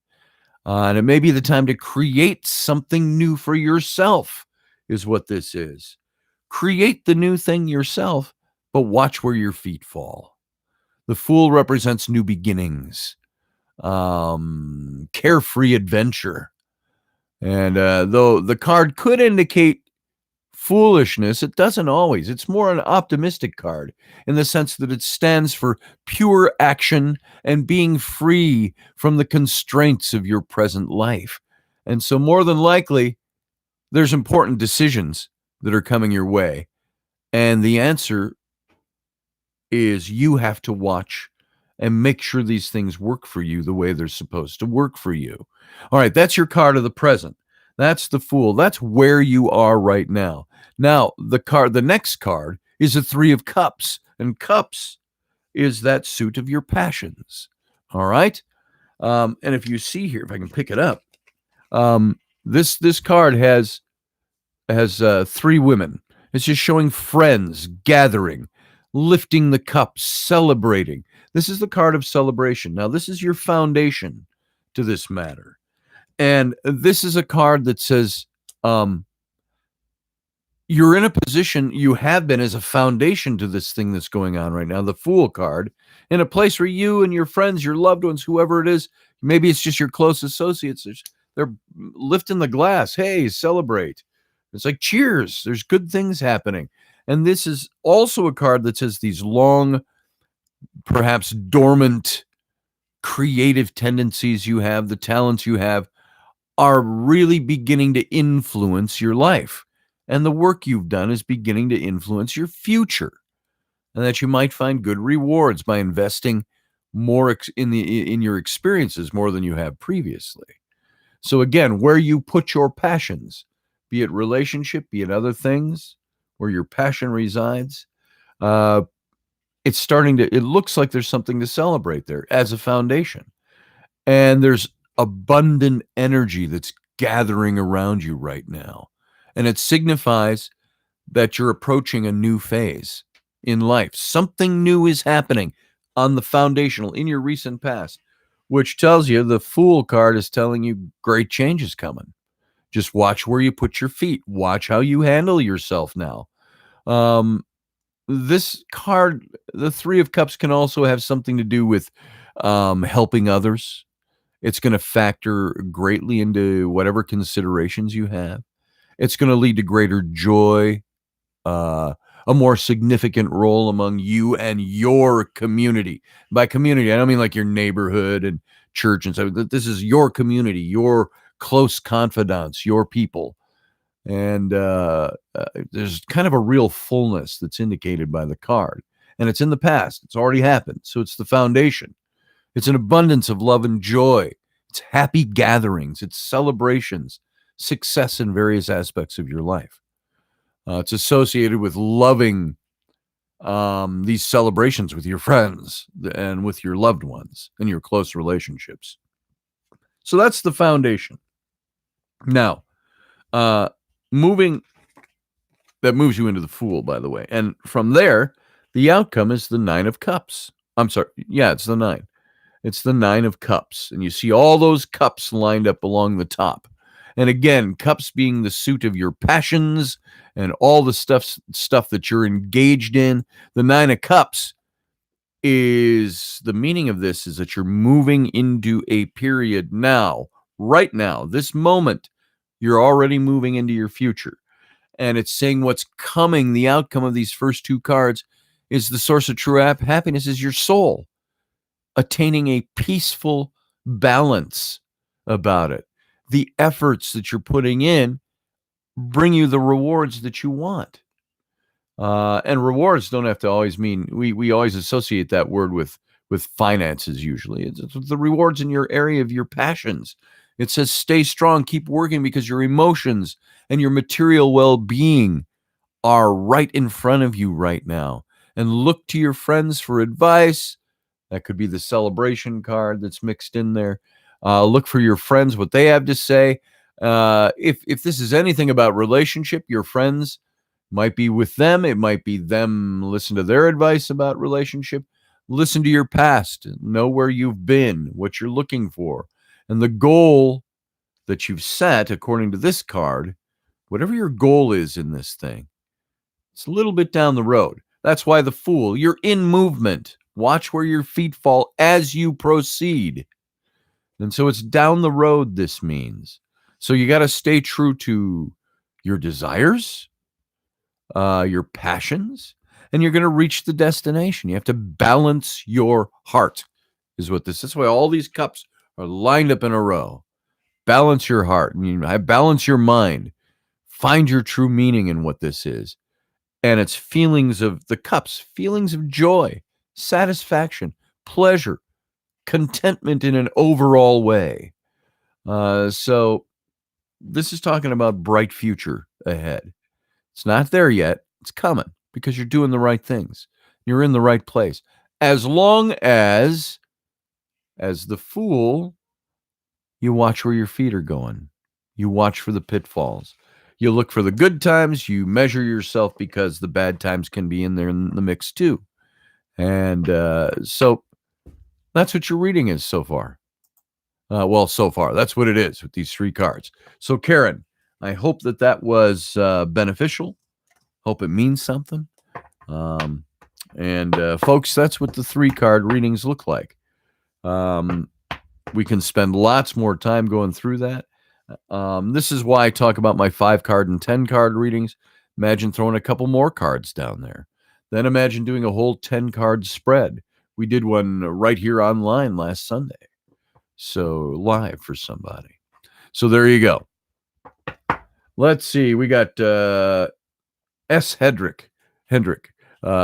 And it may be the time to create something new for yourself, is what this is. Create the new thing yourself, but watch where your feet fall. The Fool represents new beginnings, carefree adventure. And though the card could indicate foolishness, it doesn't always. It's more an optimistic card in the sense that it stands for pure action and being free from the constraints of your present life. And so more than likely, there's important decisions that are coming your way. And the answer is you have to watch and make sure these things work for you the way they're supposed to work for you. All right, that's your card of the present. That's the Fool. That's where you are right now. Now, the next card is a 3 of Cups, and Cups is that suit of your passions. All right? And if you see here, if I can pick it up, this card has 3 women. It's just showing friends gathering, lifting the cups, celebrating. This is the card of celebration. Now, this is your foundation to this matter. And this is a card that says you're in a position, you have been as a foundation to this thing that's going on right now, the Fool card, in a place where you and your friends, your loved ones, whoever it is, maybe it's just your close associates, they're lifting the glass. Hey, celebrate. It's like, cheers. There's good things happening. And this is also a card that says these long, perhaps dormant, creative tendencies you have, the talents you have, are really beginning to influence your life. And the work you've done is beginning to influence your future. And that you might find good rewards by investing more in your experiences more than you have previously. So again, where you put your passions, be it relationship, be it other things, where your passion resides, it looks like there's something to celebrate there as a foundation. And there's abundant energy that's gathering around you right now. And it signifies that you're approaching a new phase in life. Something new is happening on the foundational in your recent past, which tells you the Fool card is telling you great change is coming. Just watch where you put your feet. Watch how you handle yourself now. This card, the 3 of Cups, can also have something to do with helping others. It's going to factor greatly into whatever considerations you have. It's going to lead to greater joy, a more significant role among you and your community. By community, I don't mean like your neighborhood and church and stuff. This is your community, your close confidants, your people. And there's kind of a real fullness that's indicated by the card. And it's in the past. It's already happened. So it's the foundation. It's an abundance of love and joy. It's happy gatherings. It's celebrations, success in various aspects of your life. It's associated with loving these celebrations with your friends and with your loved ones and your close relationships. So that's the foundation. Now, that moves you into the Fool, by the way. And from there, the outcome is the 9 of Cups. I'm sorry. Yeah, it's the 9. It's the 9 of Cups. And you see all those cups lined up along the top. And again, cups being the suit of your passions and all the stuff that you're engaged in. The 9 of Cups is the meaning of this is that you're moving into a period now, right now, this moment. You're already moving into your future. And it's saying what's coming, the outcome of these first 2 cards is the source of true happiness is your soul attaining a peaceful balance about it. The efforts that you're putting in bring you the rewards that you want. And rewards don't have to always mean, we always associate that word with finances usually. It's the rewards in your area of your passions, It says stay strong, keep working, because your emotions and your material well-being are right in front of you right now. And look to your friends for advice. That could be the celebration card that's mixed in there. Look for your friends, what they have to say. If this is anything about relationship, your friends might be with them. It might be them. Listen to their advice about relationship. Listen to your past. Know where you've been, what you're looking for. And the goal that you've set, according to this card, whatever your goal is in this thing, it's a little bit down the road. That's why the Fool, you're in movement. Watch where your feet fall as you proceed. And so it's down the road, this means. So you got to stay true to your desires, your passions, and you're going to reach the destination. You have to balance your heart, is what this is. That's why all these cups are lined up in a row. Balance your heart. Balance your mind. Find your true meaning in what this is. And it's feelings of the cups, feelings of joy, satisfaction, pleasure, contentment in an overall way. So this is talking about bright future ahead. It's not there yet. It's coming because you're doing the right things. You're in the right place. As long as the Fool, you watch where your feet are going. You watch for the pitfalls. You look for the good times. You measure yourself because the bad times can be in there in the mix too. And so that's what your reading is so far. So far, that's what it is with these three cards. So, Karen, I hope that was beneficial. Hope it means something. Folks, that's what the 3-card readings look like. We can spend lots more time going through that. This is why I talk about my 5-card and 10-card readings. Imagine throwing a couple more cards down there. Then imagine doing a whole 10-card spread. We did one right here online last Sunday. So live for somebody. So there you go. Let's see. We got S. Hendrick.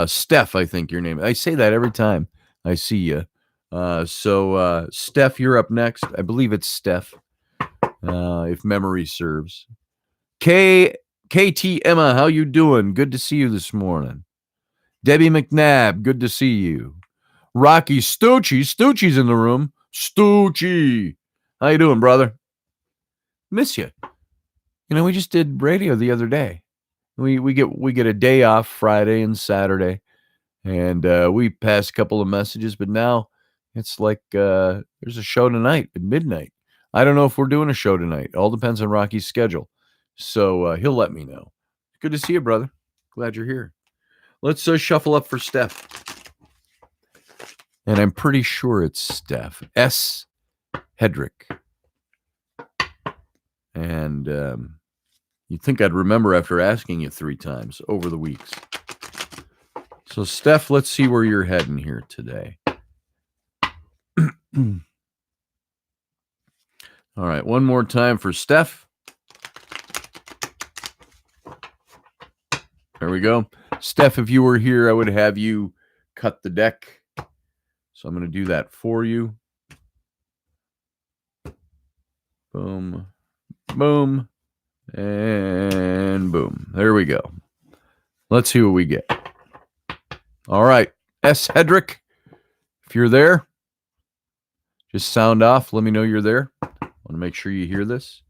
Steph, I think your name. I say that every time I see you. So Steph, you're up next. I believe it's Steph, if memory serves. KT Emma, how you doing? Good to see you this morning. Debbie McNabb, good to see you. Rocky Stoochie's in the room. Stoochie, how you doing, brother? Miss you. We just did radio the other day. We get a day off Friday and Saturday, and we passed a couple of messages. But now it's like there's a show tonight at midnight. I don't know if we're doing a show tonight. All depends on Rocky's schedule. So he'll let me know. Good to see you, brother. Glad you're here. Let's shuffle up for Steph. And I'm pretty sure it's Steph. S. Hedrick. And you'd think I'd remember after asking you 3 times over the weeks. So, Steph, let's see where you're heading here today. All right, one more time for Steph. There we go. Steph, if you were here, I would have you cut the deck. So I'm going to do that for you. Boom, boom, and boom. There we go. Let's see what we get. All right. S. Hedrick, if you're there, just sound off. Let me know you're there. I want to make sure you hear this.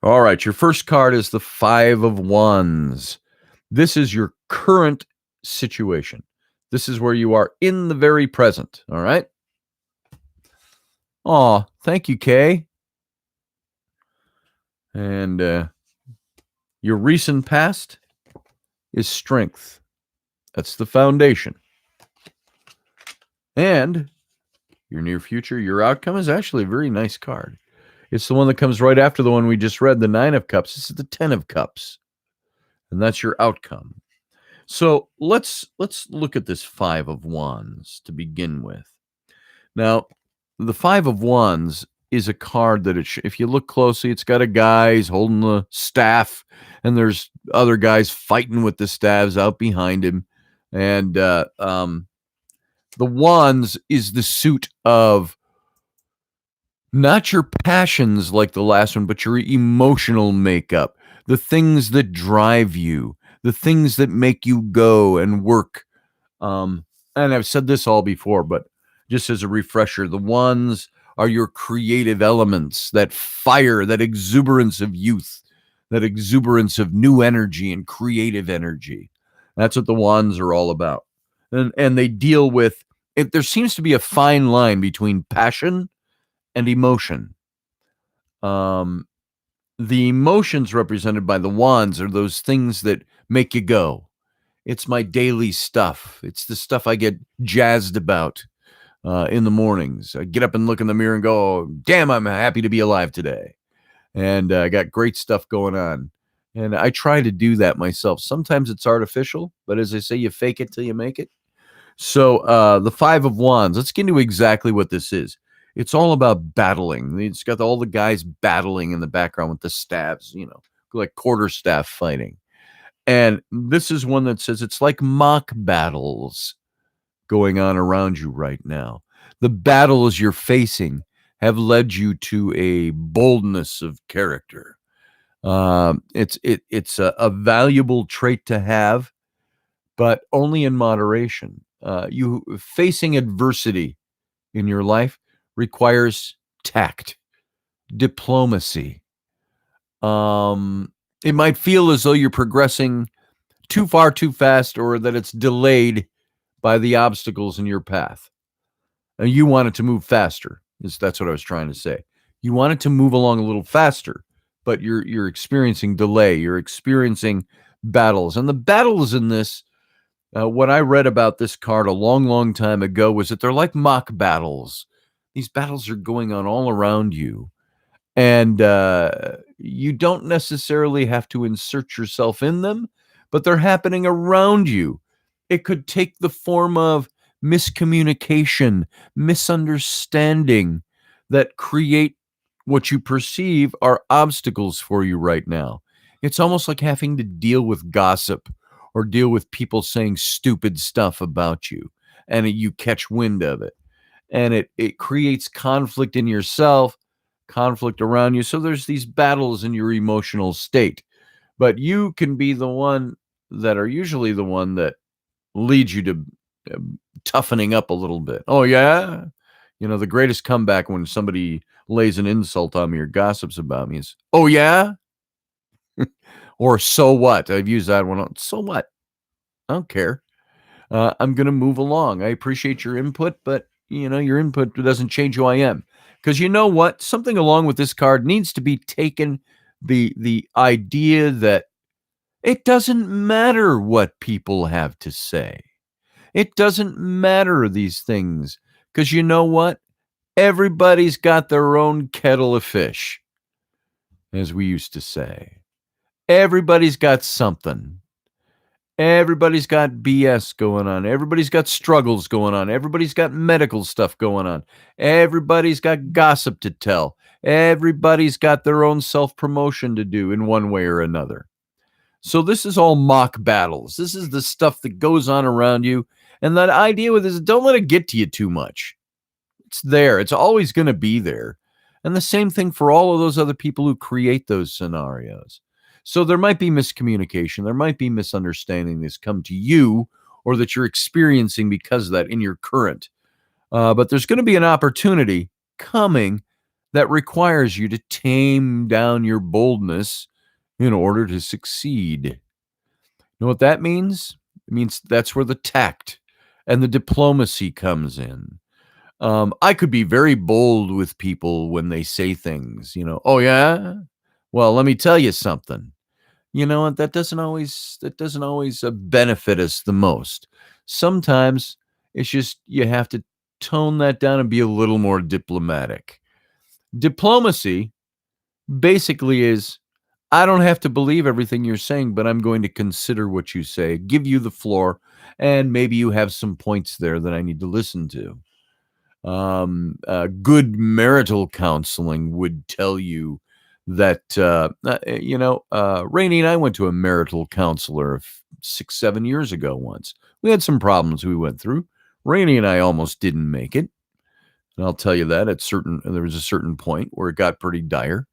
All right. Your first card is the 5 of Wands. This is your current situation. This is where you are in the very present. All right. Aw, thank you, Kay. And your recent past is strength. That's the foundation. And your near future, your outcome is actually a very nice card. It's the one that comes right after the one we just read, the 9 of Cups. This is the 10 of Cups. And that's your outcome. So let's look at this 5 of Wands to begin with. Now, the 5 of Wands is a card that if you look closely, it's got a guy, he's holding the staff, and there's other guys fighting with the staves out behind him. And the Wands is the suit of Not your passions like the last one, but your emotional makeup, the things that drive you, the things that make you go and work. Um, and I've said this all before, but just as a refresher, the ones are your creative elements, that fire, that exuberance of youth, that exuberance of new energy and creative energy. That's what the wands are all about. And they deal with it. There seems to be a fine line between passion and emotion. Um, the emotions represented by the wands are those things that make you go. It's my daily stuff. It's the stuff I get jazzed about in the mornings. I get up and look in the mirror and go, oh, damn, I'm happy to be alive today. And I got great stuff going on. And I try to do that myself. Sometimes it's artificial, but as I say, you fake it till you make it. So the Five of Wands, let's get into exactly what this is. It's all about battling. It's got all the guys battling in the background with the staves, like quarterstaff fighting. And this is one that says it's like mock battles going on around you right now. The battles you're facing have led you to a boldness of character. It's a valuable trait to have, but only in moderation. You facing adversity in your life requires tact, diplomacy. It might feel as though you're progressing too far too fast, or that it's delayed by the obstacles in your path. And you want it to move faster. That's what I was trying to say. You want it to move along a little faster, but you're experiencing delay. You're experiencing battles, and the battles in this. What I read about this card a long, long time ago was that they're like mock battles. These battles are going on all around you, and you don't necessarily have to insert yourself in them, but they're happening around you. It could take the form of miscommunication, misunderstanding that create what you perceive are obstacles for you right now. It's almost like having to deal with gossip or deal with people saying stupid stuff about you, and you catch wind of it. And it creates conflict in yourself, conflict around you. So there's these battles in your emotional state. But you can be the one that are usually the one that leads you to toughening up a little bit. Oh, yeah? The greatest comeback when somebody lays an insult on me or gossips about me is, oh, yeah? Or so what? I've used that one. So what? I don't care. I'm going to move along. I appreciate your input, but your input doesn't change who I am. Because you know what? Something along with this card needs to be taken. The idea that it doesn't matter what people have to say. It doesn't matter these things. Because you know what? Everybody's got their own kettle of fish, as we used to say. Everybody's got something. Everybody's got BS going on. Everybody's got struggles going on. Everybody's got medical stuff going on. Everybody's got gossip to tell. Everybody's got their own self-promotion to do in one way or another. So this is all mock battles. This is the stuff that goes on around you. And that idea with this, don't let it get to you too much. It's there. It's always going to be there. And the same thing for all of those other people who create those scenarios. So there might be miscommunication. There might be misunderstanding that's come to you or that you're experiencing because of that in your current. But there's going to be an opportunity coming that requires you to tame down your boldness in order to succeed. You know what that means? It means that's where the tact and the diplomacy comes in. I could be very bold with people when they say things, oh, yeah? Well, let me tell you something. You know what? That doesn't always benefit us the most. Sometimes it's just you have to tone that down and be a little more diplomatic. Diplomacy basically is, I don't have to believe everything you're saying, but I'm going to consider what you say, give you the floor, and maybe you have some points there that I need to listen to. Good marital counseling would tell you that, Rainey and I went to a marital counselor 6-7 years ago once. We had some problems we went through. Rainey and I almost didn't make it. And I'll tell you that there was a certain point where it got pretty dire.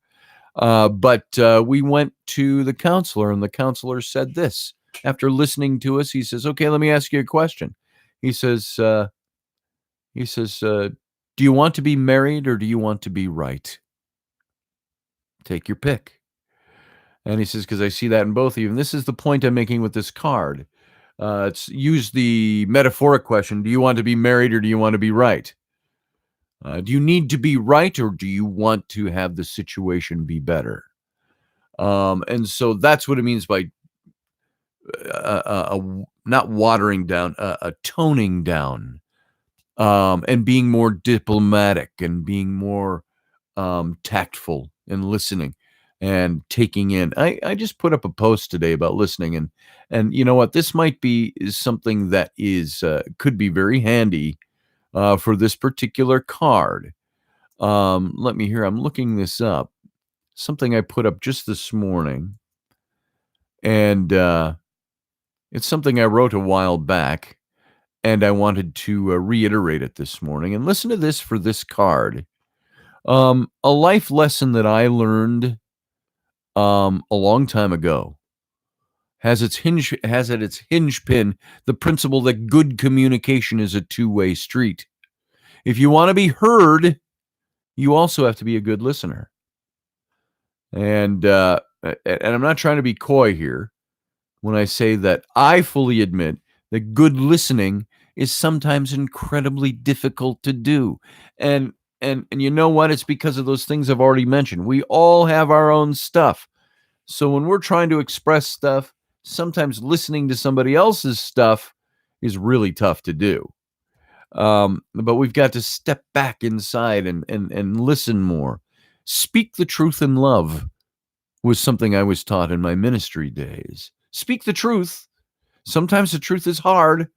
But we went to the counselor, and the counselor said this. After listening to us, he says, "Okay, let me ask you a question." He says, "Do you want to be married or do you want to be right? Take your pick." And he says, "Because I see that in both of you." And this is the point I'm making with this card. It's use the metaphoric question: do you want to be married or do you want to be right? Do you need to be right or do you want to have the situation be better? And so that's what it means by not watering down, toning down, and being more diplomatic and being more tactful and listening and taking in. I just put up a post today about listening, and you know what? This might be is something that is could be very handy for this particular card. Let me hear. I'm looking this up. Something I put up just this morning, and it's something I wrote a while back, and I wanted to reiterate it this morning. And listen to this for this card. A life lesson that I learned a long time ago has at its hinge pin the principle that good communication is a two-way street. If you want to be heard, you also have to be a good listener. And I'm not trying to be coy here when I say that I fully admit that good listening is sometimes incredibly difficult to do. And you know what? It's because of those things I've already mentioned. We all have our own stuff. So when we're trying to express stuff, sometimes listening to somebody else's stuff is really tough to do. But we've got to step back inside and listen more. Speak the truth in love was something I was taught in my ministry days. Speak the truth. Sometimes the truth is hard.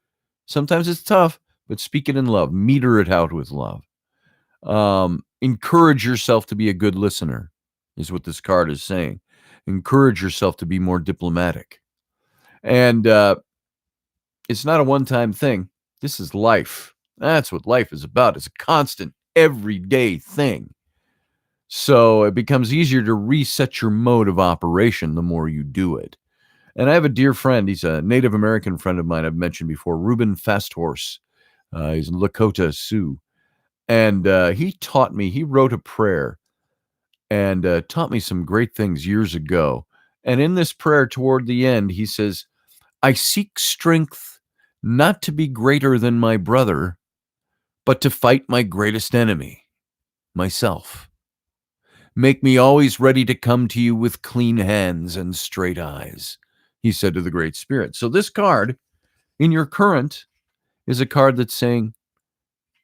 Sometimes it's tough, but speak it in love. Meter it out with love. Encourage yourself to be a good listener is what this card is saying. Encourage yourself to be more diplomatic. And it's not a one-time thing. This is life. That's what life is about. It's a constant, everyday thing. So it becomes easier to reset your mode of operation the more you do it. And I have a dear friend. He's a Native American friend of mine I've mentioned before, Reuben Fasthorse. He's in Lakota Sioux. And he wrote a prayer and taught me some great things years ago. And in this prayer toward the end, he says, "I seek strength not to be greater than my brother, but to fight my greatest enemy, myself. Make me always ready to come to you with clean hands and straight eyes," he said to the Great Spirit. So this card in your current is a card that's saying,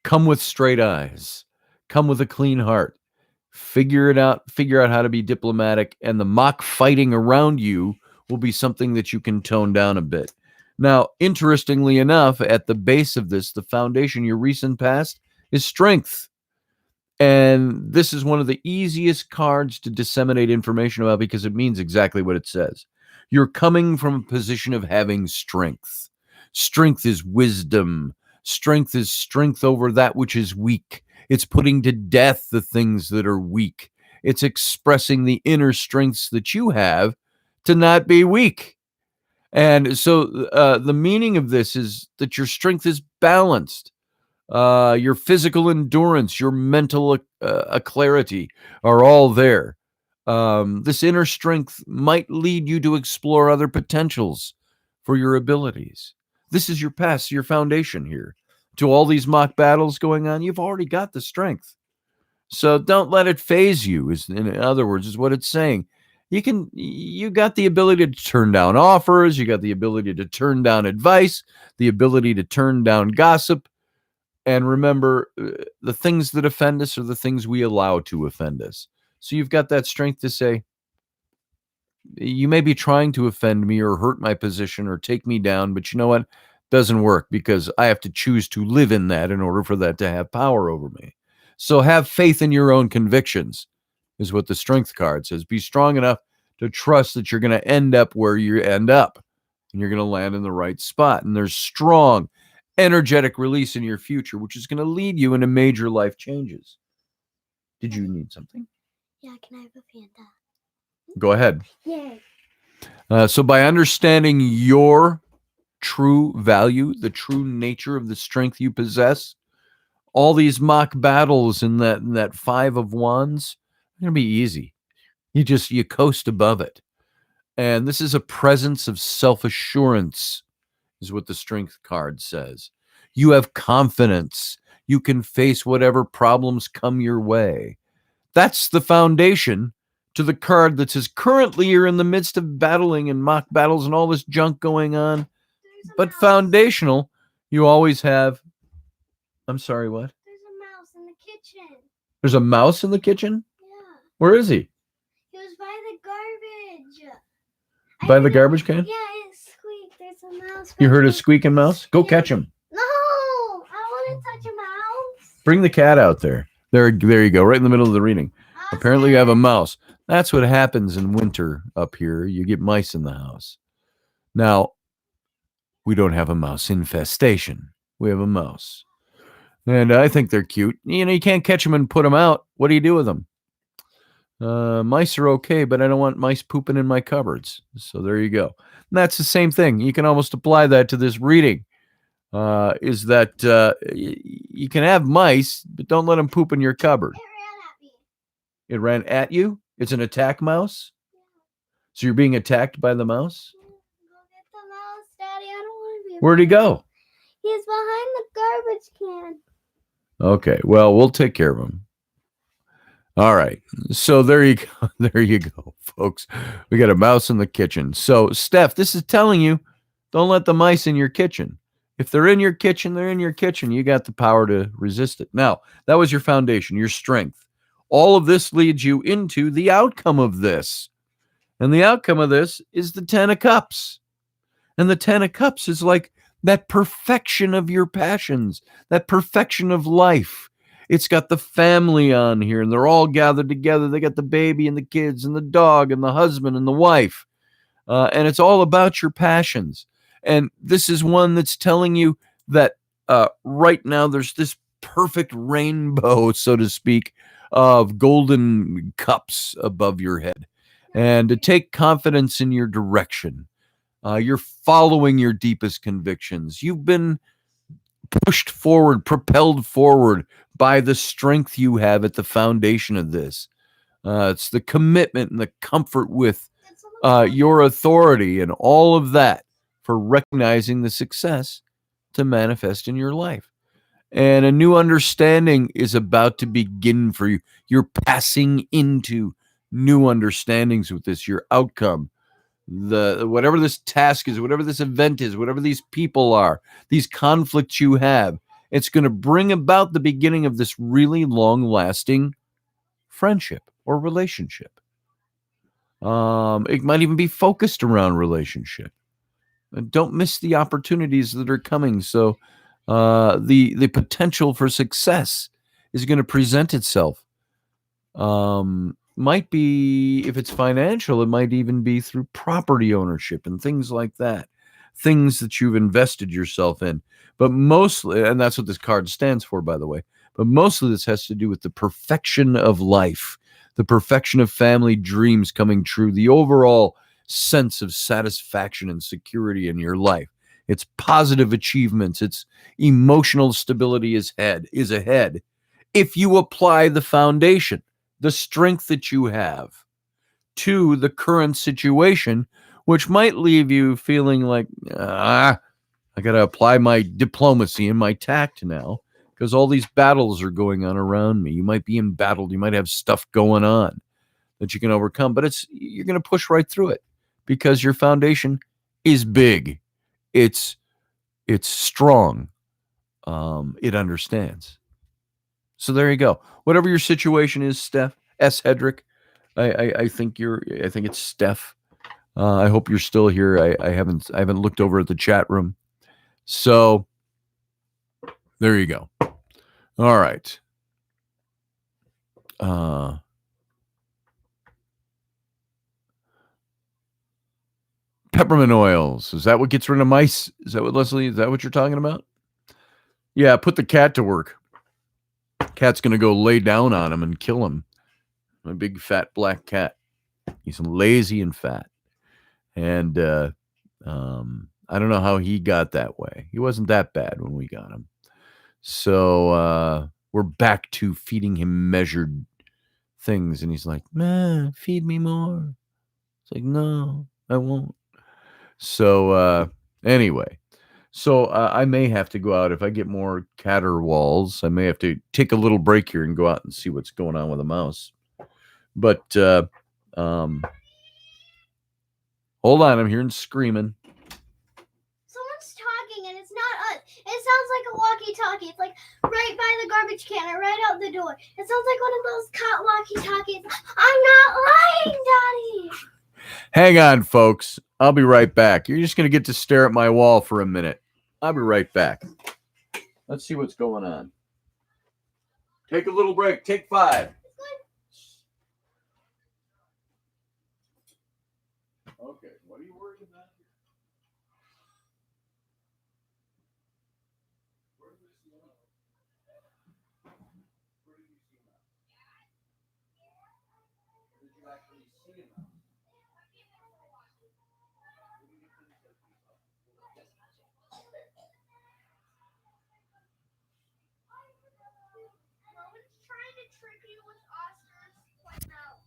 come with straight eyes, come with a clean heart, figure out how to be diplomatic, and the mock fighting around you will be something that you can tone down a bit. Now, interestingly enough, at the base of this, the foundation, your recent past, is strength. And this is one of the easiest cards to disseminate information about because it means exactly what it says. You're coming from a position of having strength. Strength is wisdom. Strength is strength over that which is weak. It's putting to death the things that are weak. It's expressing the inner strengths that you have to not be weak. And so the meaning of this is that your strength is balanced. Your physical endurance, your mental clarity are all there. This inner strength might lead you to explore other potentials for your abilities. This is your past, your foundation here. To all these mock battles going on, you've already got the strength. So don't let it phase you, in other words, is what it's saying. You got the ability to turn down offers, you got the ability to turn down advice, the ability to turn down gossip. And remember, the things that offend us are the things we allow to offend us. So you've got that strength to say, you may be trying to offend me or hurt my position or take me down, but you know what? Doesn't work because I have to choose to live in that in order for that to have power over me. So have faith in your own convictions is what the strength card says. Be strong enough to trust that you're going to end up where you end up and you're going to land in the right spot. And there's strong energetic release in your future, which is going to lead you into major life changes. Did you need something? Yeah, can I have a Fanta? Go ahead. Yay. So by understanding your true value, the true nature of the strength you possess, all these mock battles in that 5 of wands are going to be easy. You coast above it. And this is a presence of self-assurance, is what the strength card says. You have confidence. You can face whatever problems come your way. That's the foundation to the card that says currently you're in the midst of battling and mock battles and all this junk going on. But foundational, you always have. I'm sorry, what? There's a mouse in the kitchen. There's a mouse in the kitchen? Yeah. Where is he? He was by the garbage. By the garbage can? Yeah, it squeaked. There's a mouse. You heard a squeaking mouse? Go catch him. No, I want to touch a mouse. Bring the cat out there. There you go, right in the middle of the reading. Apparently you have a mouse. That's what happens in winter up here. You get mice in the house. Now, we don't have a mouse infestation. We have a mouse. And I think they're cute. You can't catch them and put them out. What do you do with them? Mice are okay, but I don't want mice pooping in my cupboards. So there you go. And that's the same thing. You can almost apply that to this reading. Is that you can have mice, but don't let them poop in your cupboard. It ran at me. It ran at you? It's an attack mouse? So you're being attacked by the mouse? Go get the mouse, Daddy. I don't want to be. Where'd he go? He's behind the garbage can. Okay, well, we'll take care of him. All right. So there you go. There you go, folks. We got a mouse in the kitchen. So, Steph, this is telling you, don't let the mice in your kitchen. If they're in your kitchen, they're in your kitchen. You got the power to resist it. Now, that was your foundation, your strength. All of this leads you into the outcome of this. And the outcome of this is the 10 of Cups. And the 10 of Cups is like that perfection of your passions, that perfection of life. It's got the family on here, and they're all gathered together. They got the baby and the kids and the dog and the husband and the wife. And it's all about your passions. And this is one that's telling you that right now there's this perfect rainbow, so to speak, of golden cups above your head. And to take confidence in your direction. You're following your deepest convictions. You've been pushed forward, propelled forward by the strength you have at the foundation of this. It's the commitment and the comfort with your authority and all of that for recognizing the success to manifest in your life. And a new understanding is about to begin for you. You're passing into new understandings with this, your outcome. Whatever this task is, whatever this event is, whatever these people are, these conflicts you have, it's going to bring about the beginning of this really long-lasting friendship or relationship. It might even be focused around relationship. Don't miss the opportunities that are coming. So the potential for success is going to present itself. Might be, if it's financial, it might even be through property ownership and things like that. Things that you've invested yourself in. But mostly, and that's what this card stands for, by the way, but mostly this has to do with the perfection of life, the perfection of family dreams coming true, the overall sense of satisfaction and security in your life. It's positive achievements. It's emotional stability is ahead. If you apply the foundation, the strength that you have to the current situation, which might leave you feeling like, I got to apply my diplomacy and my tact now because all these battles are going on around me. You might be embattled. You might have stuff going on that you can overcome, but you're going to push right through it because your foundation is big. It's strong. It understands. So there you go. Whatever your situation is, Steph S. Hedrick, I think it's Steph. I hope you're still here. I haven't looked over at the chat room. So there you go. All right. Peppermint oils. Is that what gets rid of mice? Is that what, Leslie? Is that what you're talking about? Yeah, put the cat to work. Cat's going to go lay down on him and kill him. A big fat black cat. He's lazy and fat. And I don't know how he got that way. He wasn't that bad when we got him. So we're back to feeding him measured things. And he's like, man, feed me more. It's like, no, I won't. So anyway, so I may have to go out if I get more caterwauls. I may have to take a little break here and go out and see what's going on with a mouse. But hold on, I'm hearing screaming. Someone's talking and it's not us. It sounds like a walkie-talkie. It's like right by the garbage can or right out the door. It sounds like one of those cop walkie-talkies. I'm not lying, Daddy. Hang on, folks. I'll be right back. You're just going to get to stare at my wall for a minute. I'll be right back. Let's see what's going on. Take a little break. Take 5. Okay, what are you worried about? Where did you see him? Where did you see him? Where did you actually see him? Someone's trying to trick you with Oscar's white mouse.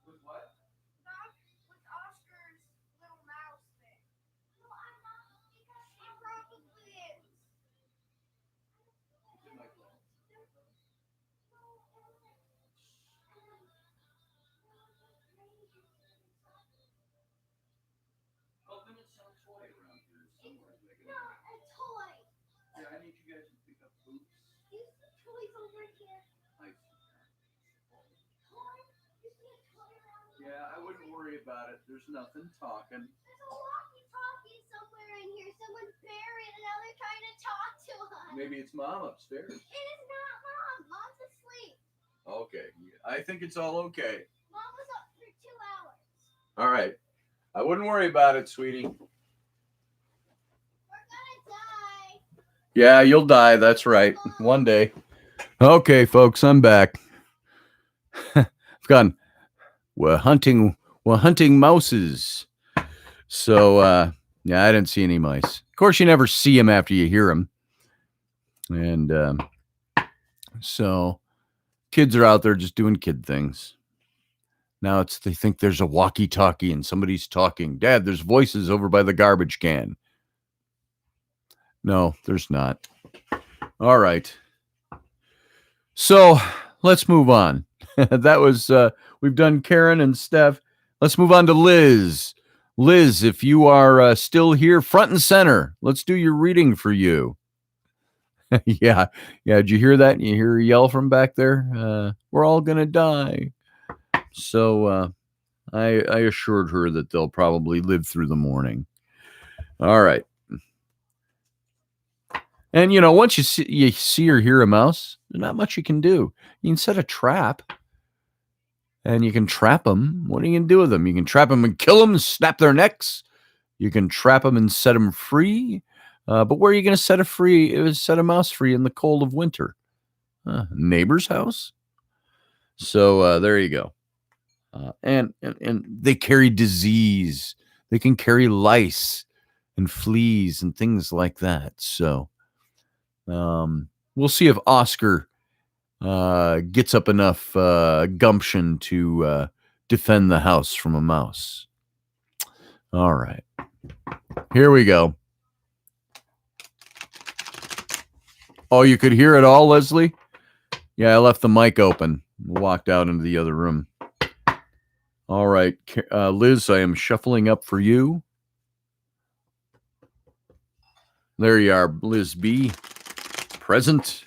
With what? With Oscar's little mouse thing. No, I'm not. Because she probably is. No, a toy. Yeah, I need you guys to pick up boots. Use the toys over here. Yeah, I wouldn't worry about it. There's nothing talking. There's a walkie-talkie somewhere in here. Someone's buried and now they're trying to talk to us. Maybe it's Mom upstairs. It is not Mom. Mom's asleep. Okay, I think it's all okay. Mom was up for 2 hours. All right. I wouldn't worry about it, sweetie. We're gonna die. Yeah, you'll die. That's right. One day. Okay, folks, I'm back. I've gone. We're hunting mouses. So yeah, I didn't see any mice. Of course, you never see them after you hear them. And so kids are out there just doing kid things. Now they think there's a walkie-talkie and somebody's talking. Dad, there's voices over by the garbage can. No, there's not. All right. So let's move on. That was, we've done Karen and Steph. Let's move on to Liz. Liz, if you are still here, front and center, let's do your reading for you. Yeah. Did you hear that? You hear a yell from back there? We're all going to die. So I assured her that they'll probably live through the morning. All right. And, once you see or hear a mouse, there's not much you can do. You can set a trap. And you can trap them. What are you going to do with them? You can trap them and kill them, snap their necks. You can trap them and set them free. But where are you going to set a mouse free in the cold of winter? Neighbor's house? So there you go. And they carry disease. They can carry lice and fleas and things like that. So we'll see if Oscar gets up enough gumption to defend the house from a mouse. All right. Here we go. Oh, you could hear it all, Leslie? Yeah, I left the mic open. Walked out into the other room. All right. Liz, I am shuffling up for you. There you are, Liz B. Present.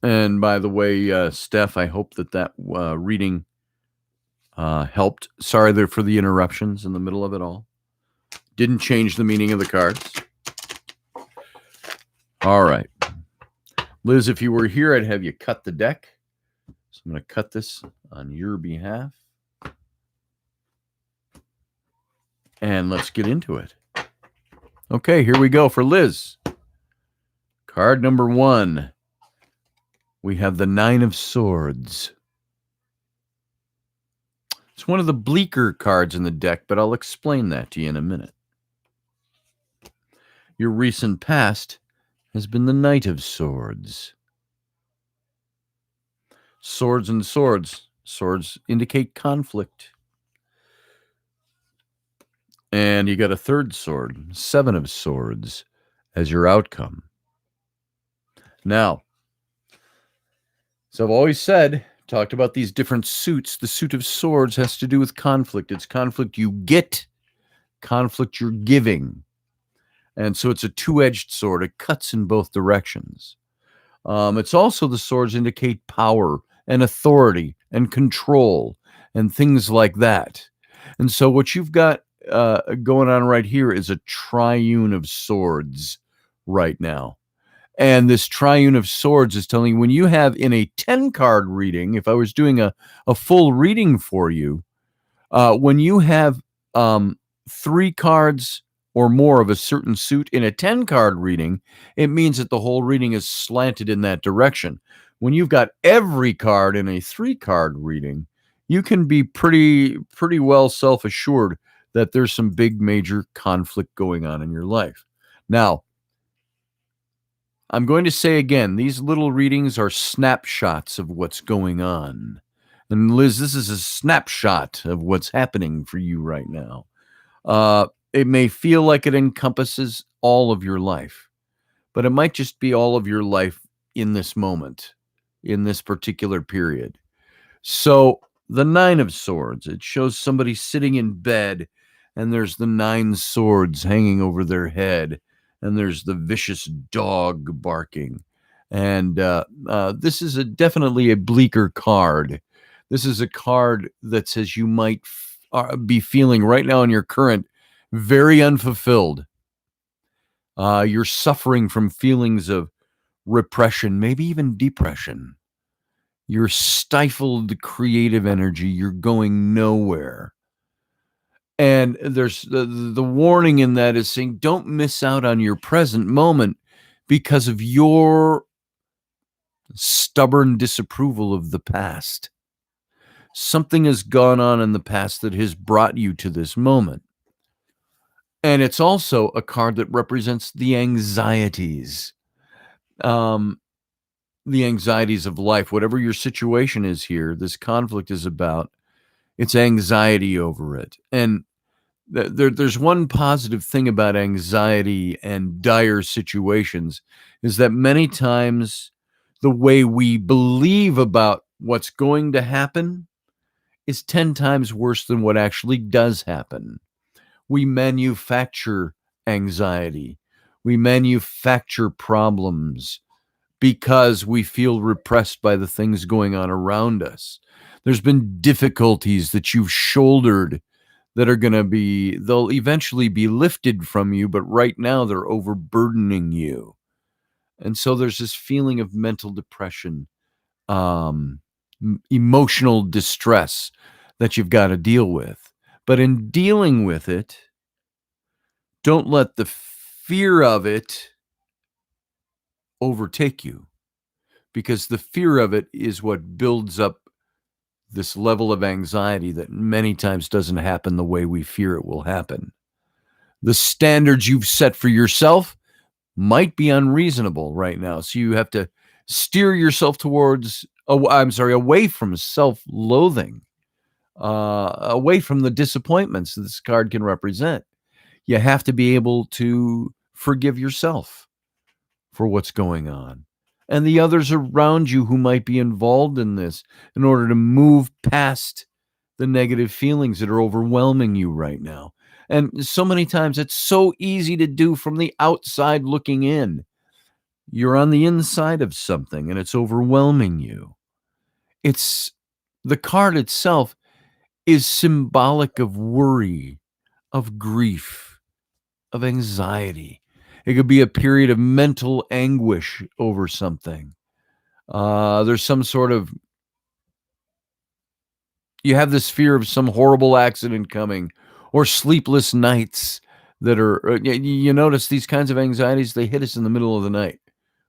And by the way, Steph, I hope that reading helped. Sorry there for the interruptions in the middle of it all. Didn't change the meaning of the cards. All right. Liz, if you were here, I'd have you cut the deck. So I'm going to cut this on your behalf. And let's get into it. Okay, here we go for Liz. Card number 1. We have the 9 of Swords. It's one of the bleaker cards in the deck, but I'll explain that to you in a minute. Your recent past has been the Knight of Swords. Swords and swords. Swords indicate conflict. And you got a third sword, 7 of Swords, as your outcome. Now, so I've always said, talked about these different suits. The suit of swords has to do with conflict. It's conflict you get, conflict you're giving. And so it's a two-edged sword. It cuts in both directions. It's also the swords indicate power and authority and control and things like that. And so what you've got going on right here is a triune of swords right now. And this triune of swords is telling you when you have in a 10-card reading, if I was doing a full reading for you, when you have 3 cards or more of a certain suit in a 10-card reading, it means that the whole reading is slanted in that direction. When you've got every card in a 3-card reading, you can be pretty well self-assured that there's some big major conflict going on in your life. Now, I'm going to say again, these little readings are snapshots of what's going on. And Liz, this is a snapshot of what's happening for you right now. It may feel like it encompasses all of your life, but it might just be all of your life in this moment, in this particular period. So the 9 of Swords, it shows somebody sitting in bed and there's the 9 swords hanging over their head and there's the vicious dog barking. And this is definitely a bleaker card. This is a card that says you might be feeling right now in your current very unfulfilled. You're suffering from feelings of repression, maybe even depression. You're stifled creative energy. You're going nowhere. And there's the warning in that is saying don't miss out on your present moment because of your stubborn disapproval of the past. Something has gone on in the past that has brought you to this moment. And it's also a card that represents the anxieties. The anxieties of life, whatever your situation is here, this conflict is about, it's anxiety over it. And there's one positive thing about anxiety and dire situations is that many times the way we believe about what's going to happen is 10 times worse than what actually does happen. We manufacture anxiety. We manufacture problems because we feel repressed by the things going on around us. There's been difficulties that you've shouldered that are going to be, they'll eventually be lifted from you, but right now they're overburdening you. And so there's this feeling of mental depression, emotional distress that you've got to deal with. But in dealing with it, don't let the fear of it overtake you, because the fear of it is what builds up this level of anxiety that many times doesn't happen the way we fear it will happen. The standards you've set for yourself might be unreasonable right now. So you have to steer yourself towards, away from self-loathing, away from the disappointments this card can represent. You have to be able to forgive yourself for what's going on and the others around you who might be involved in this in order to move past the negative feelings that are overwhelming you right now. And so many times it's so easy to do from the outside looking in. You're on the inside of something and it's overwhelming you. It's the card itself is symbolic of worry, of grief, of anxiety. It could be a period of mental anguish over something. There's some sort of, you have this fear of some horrible accident coming or sleepless nights that are, you notice these kinds of anxieties, they hit us in the middle of the night.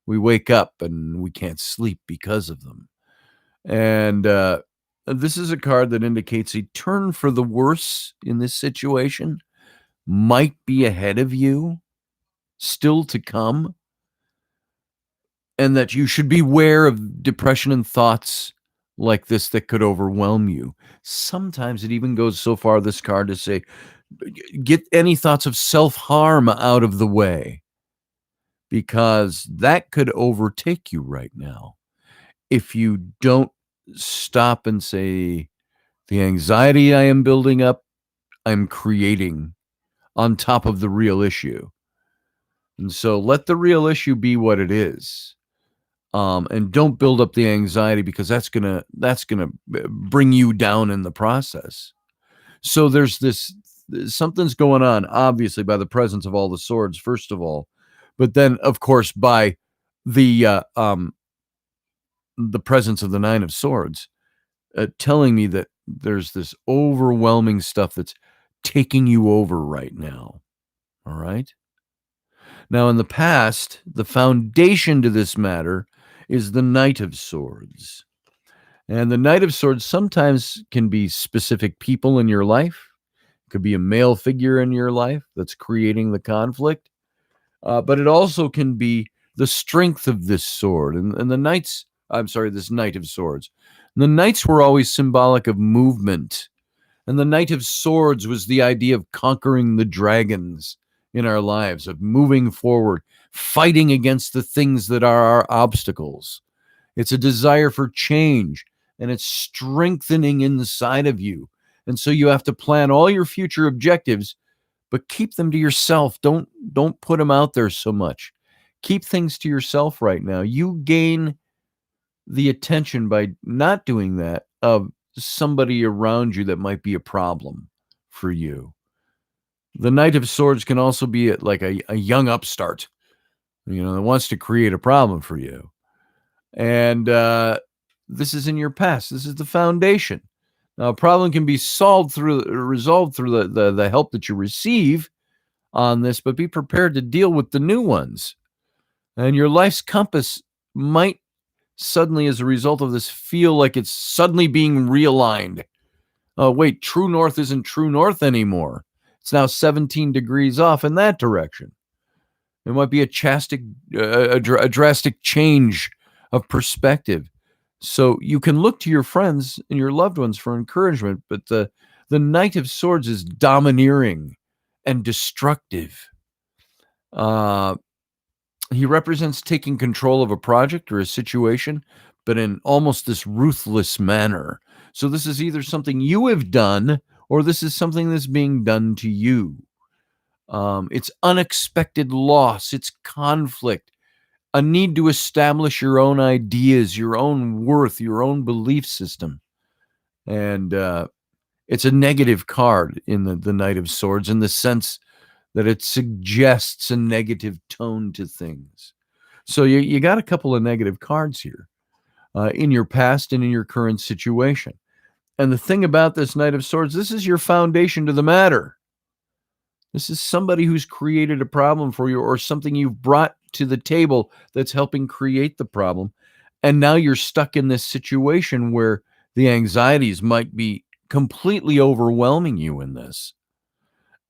We wake up and we can't sleep because of them. And this is a card that indicates a turn for the worse in this situation might be ahead of you, still to come, and that you should beware of depression and thoughts like this that could overwhelm you. Sometimes it even goes so far, this card, to say, get any thoughts of self-harm out of the way, because that could overtake you right now if you don't stop and say, the anxiety I am building up, I'm creating on top of the real issue. And so let the real issue be what it is. And don't build up the anxiety, because that's gonna bring you down in the process. So there's this, something's going on, obviously, by the presence of all the swords, first of all, but then, of course, by the presence of the Nine of Swords, telling me that there's this overwhelming stuff that's taking you over right now. All right. Now, in the past, the foundation to this matter is the Knight of Swords. And the Knight of Swords sometimes can be specific people in your life. It could be a male figure in your life that's creating the conflict. But it also can be the strength of this sword. And the knights, I'm sorry, this Knight of Swords. And the knights were always symbolic of movement. And the Knight of Swords was the idea of conquering the dragons in our lives, of moving forward, fighting against the things that are our obstacles. It's a desire for change, and it's strengthening inside of you. And so you have to plan all your future objectives, but keep them to yourself. Don't put them out there so much. Keep things to yourself right now. You gain the attention by not doing that of somebody around you that might be a problem for you. The Knight of Swords can also be like a young upstart, that wants to create a problem for you. And this is in your past. This is the foundation. Now, a problem can be resolved through the help that you receive on this, but be prepared to deal with the new ones. And your life's compass might suddenly, as a result of this, feel like it's suddenly being realigned. Oh, wait, true north isn't true north anymore. It's now 17 degrees off in that direction. It might be a drastic change of perspective. So you can look to your friends and your loved ones for encouragement, but the Knight of Swords is domineering and destructive. He represents taking control of a project or a situation, but in almost this ruthless manner. So this is either something you have done, or this is something that's being done to you. It's unexpected loss, it's conflict, a need to establish your own ideas, your own worth, your own belief system. And it's a negative card in the Knight of Swords, in the sense that it suggests a negative tone to things. So you got a couple of negative cards here in your past and in your current situation. And the thing about this Knight of Swords, this is your foundation to the matter. This is somebody who's created a problem for you, or something you've brought to the table that's helping create the problem. And now you're stuck in this situation where the anxieties might be completely overwhelming you in this.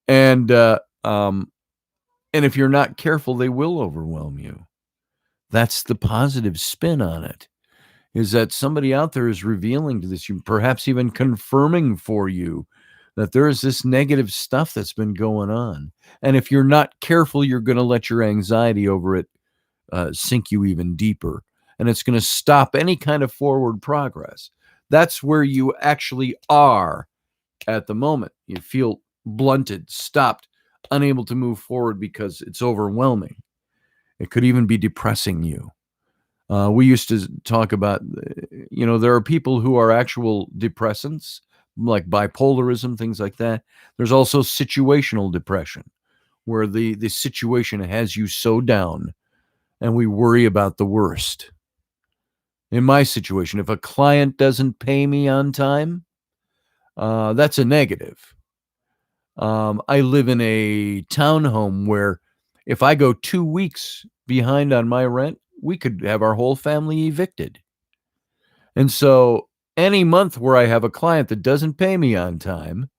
And if you're not careful, they will overwhelm you. That's the positive spin on it, is that somebody out there is revealing to this, you perhaps even confirming for you that there is this negative stuff that's been going on. And if you're not careful, you're going to let your anxiety over it sink you even deeper. And it's going to stop any kind of forward progress. That's where you actually are at the moment. You feel blunted, stopped, unable to move forward because it's overwhelming. It could even be depressing you. We used to talk about, there are people who are actual depressants, like bipolarism, things like that. There's also situational depression, where the situation has you so down and we worry about the worst. In my situation, if a client doesn't pay me on time, that's a negative. I live in a townhome where if I go 2 weeks behind on my rent, we could have our whole family evicted. And so any month where I have a client that doesn't pay me on time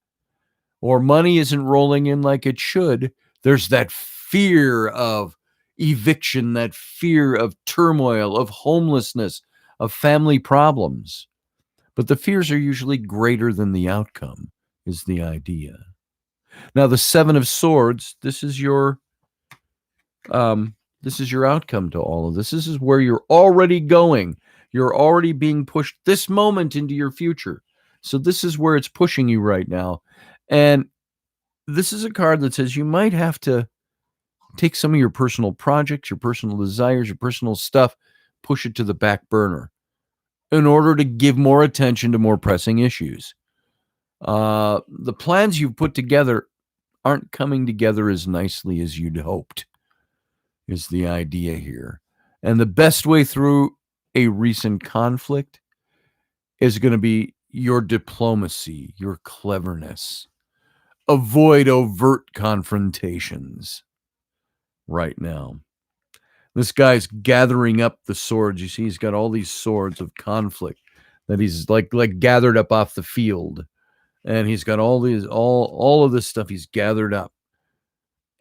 or money isn't rolling in like it should, there's that fear of eviction, that fear of turmoil, of homelessness, of family problems. But the fears are usually greater than the outcome, is the idea. Now, the Seven of Swords, this is your outcome to all of this. This is where you're already going. You're already being pushed this moment into your future. So this is where it's pushing you right now. And this is a card that says you might have to take some of your personal projects, your personal desires, your personal stuff, push it to the back burner in order to give more attention to more pressing issues. The plans you've put together aren't coming together as nicely as you'd hoped, is the idea here. And the best way through a recent conflict is going to be your diplomacy, your cleverness. Avoid overt confrontations right now. This guy's gathering up the swords. You see, he's got all these swords of conflict that he's like gathered up off the field. And he's got all of this stuff he's gathered up.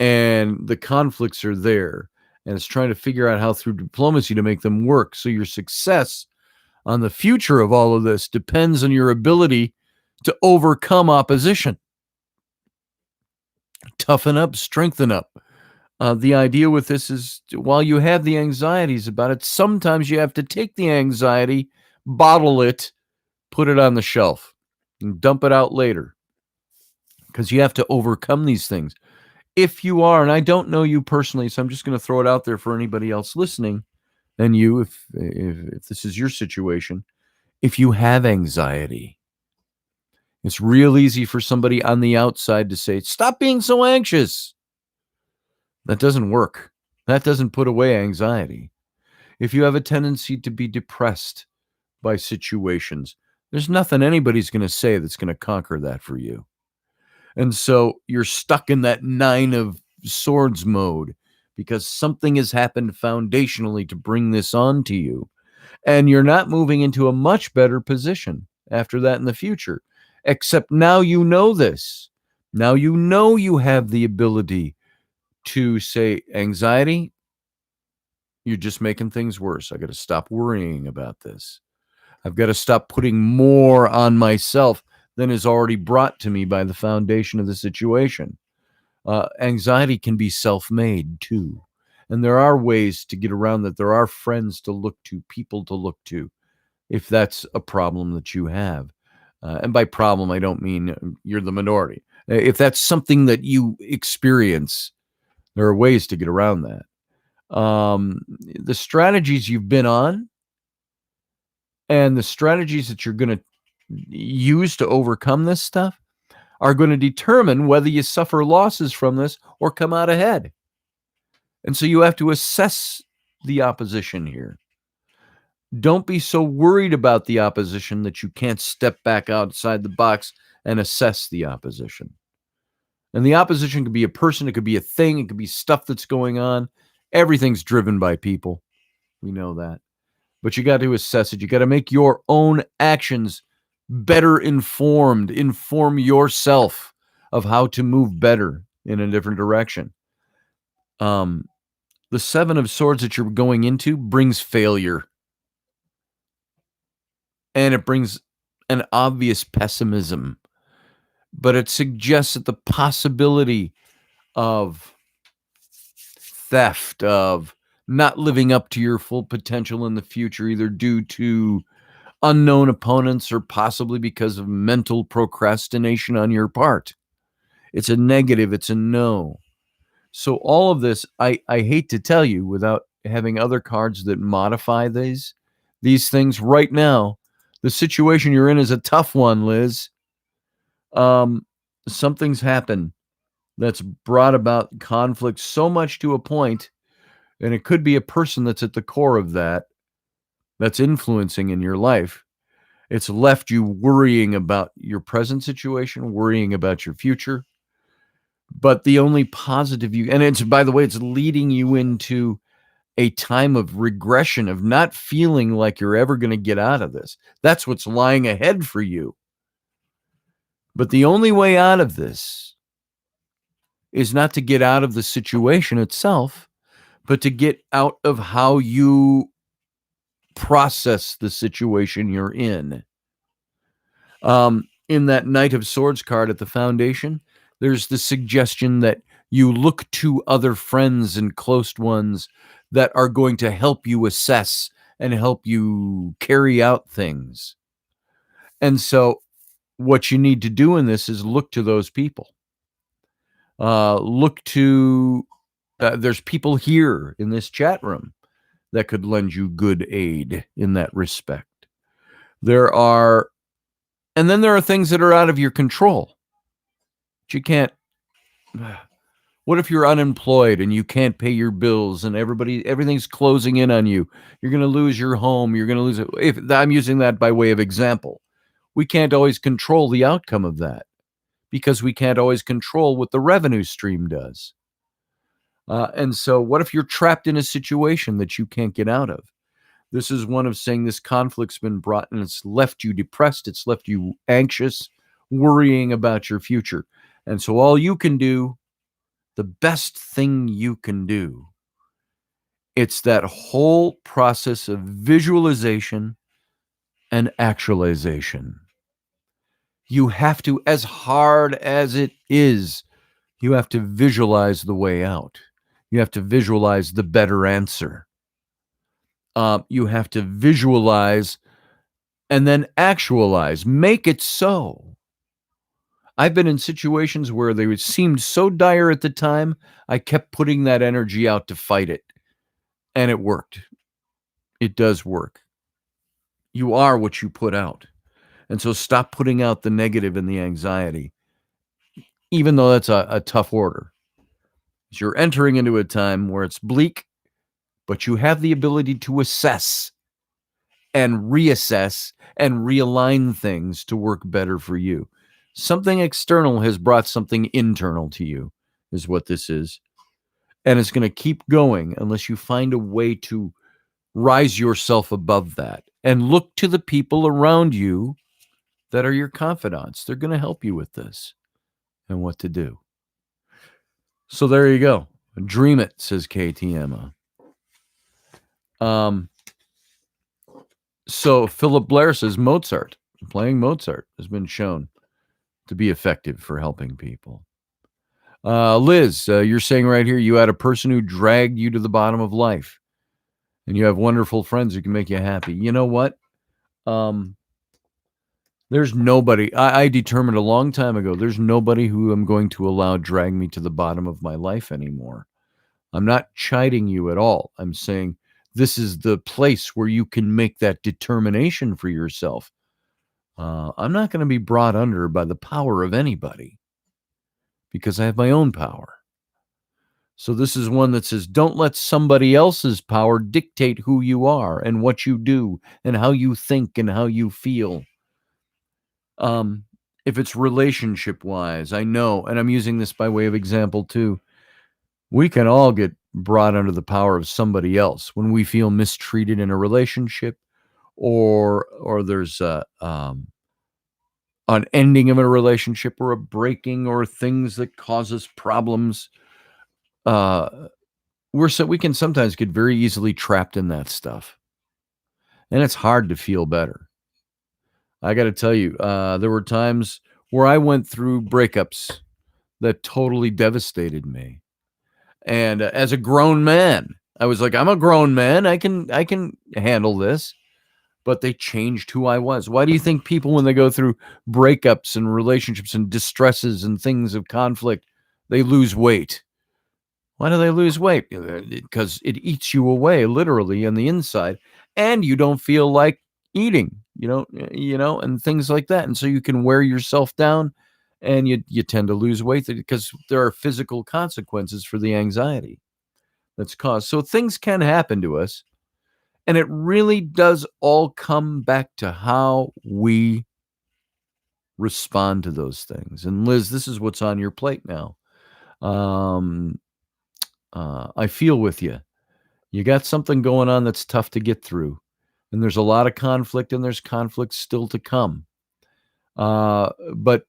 And the conflicts are there. And it's trying to figure out how through diplomacy to make them work. So your success on the future of all of this depends on your ability to overcome opposition. Toughen up, strengthen up. The idea with this is while you have the anxieties about it, sometimes you have to take the anxiety, bottle it, put it on the shelf, and dump it out later. Because you have to overcome these things. If you are, and I don't know you personally, so I'm just going to throw it out there for anybody else listening, and you, if this is your situation, if you have anxiety, it's real easy for somebody on the outside to say, stop being so anxious. That doesn't work. That doesn't put away anxiety. If you have a tendency to be depressed by situations, there's nothing anybody's going to say that's going to conquer that for you. And so you're stuck in that Nine of Swords mode because something has happened foundationally to bring this on to you. And you're not moving into a much better position after that in the future. Except now you know this. Now you know you have the ability to say, anxiety, you're just making things worse. I got to stop worrying about this. I've got to stop putting more on myself than is already brought to me by the foundation of the situation. Anxiety can be self-made too. And there are ways to get around that. There are friends to look to, people to look to, if that's a problem that you have. And by problem, I don't mean you're the minority. If that's something that you experience, there are ways to get around that. The strategies you've been on and the strategies that you're going to use to overcome this stuff are going to determine whether you suffer losses from this or come out ahead. And so you have to assess the opposition here. Don't be so worried about the opposition that you can't step back outside the box and assess the opposition. And the opposition could be a person, it could be a thing, it could be stuff that's going on. Everything's driven by people. We know that. But you got to assess it. You got to make your own actions better informed. Inform yourself of how to move better in a different direction. The Seven of Swords that you're going into brings failure. And it brings an obvious pessimism. But it suggests that the possibility of theft, of not living up to your full potential in the future, either due to unknown opponents or possibly because of mental procrastination on your part. It's a negative, it's a no. So all of this, I hate to tell you without having other cards that modify these things right now, the situation you're in is a tough one, Liz. Something's happened that's brought about conflict so much to a point, and it could be a person that's at the core of that's influencing in your life. It's left you worrying about your present situation, worrying about your future. But the only positive and it's, by the way, it's leading you into a time of regression, of not feeling like you're ever going to get out of this. That's what's lying ahead for you. But the only way out of this is not to get out of the situation itself, but to get out of how you process the situation you're in. In that Knight of Swords card at the foundation, there's the suggestion that you look to other friends and close ones that are going to help you assess and help you carry out things. And so what you need to do in this is look to those people. Look to, there's people here in this chat room that could lend you good aid in that respect. And then there are things that are out of your control. But you can't. What if you're unemployed and you can't pay your bills and everything's closing in on you? You're going to lose your home. You're going to lose it. If I'm using that by way of example, we can't always control the outcome of that because we can't always control what the revenue stream does. And so what if you're trapped in a situation that you can't get out of? This is one of saying this conflict's been brought and it's left you depressed. It's left you anxious, worrying about your future. And so all you can do, the best thing you can do, it's that whole process of visualization and actualization. You have to, as hard as it is, you have to visualize the way out. You have to visualize the better answer. You have to visualize and then actualize. Make it so. I've been in situations where they seemed so dire at the time, I kept putting that energy out to fight it. And it worked. It does work. You are what you put out. And so stop putting out the negative and the anxiety, even though that's a tough order. You're entering into a time where it's bleak, but you have the ability to assess and reassess and realign things to work better for you. Something external has brought something internal to you, is what this is. And it's going to keep going unless you find a way to rise yourself above that and look to the people around you that are your confidants. They're going to help you with this and what to do. So there you go. Dream it, says KTMA. So Philip Blair says Mozart, playing Mozart has been shown to be effective for helping people. Liz, you're saying right here, you had a person who dragged you to the bottom of life and you have wonderful friends who can make you happy. You know what? There's nobody, I determined a long time ago, there's nobody who I'm going to allow drag me to the bottom of my life anymore. I'm not chiding you at all. I'm saying this is the place where you can make that determination for yourself. I'm not going to be brought under by the power of anybody because I have my own power. So this is one that says, don't let somebody else's power dictate who you are and what you do and how you think and how you feel. If it's relationship wise, I know, and I'm using this by way of example too, we can all get brought under the power of somebody else when we feel mistreated in a relationship or there's an ending of a relationship or a breaking or things that cause us problems. We can sometimes get very easily trapped in that stuff. And it's hard to feel better. I got to tell you, there were times where I went through breakups that totally devastated me. And as a grown man, I was like, I'm a grown man. I can handle this. But they changed who I was. Why do you think people, when they go through breakups and relationships and distresses and things of conflict, they lose weight? Why do they lose weight? Because it eats you away, literally, on the inside, and you don't feel like eating, and things like that. And so you can wear yourself down, and you tend to lose weight because there are physical consequences for the anxiety that's caused. So things can happen to us, and it really does all come back to how we respond to those things. And Liz, this is what's on your plate now. I feel with you. You got something going on that's tough to get through, and there's a lot of conflict, and there's conflict still to come. But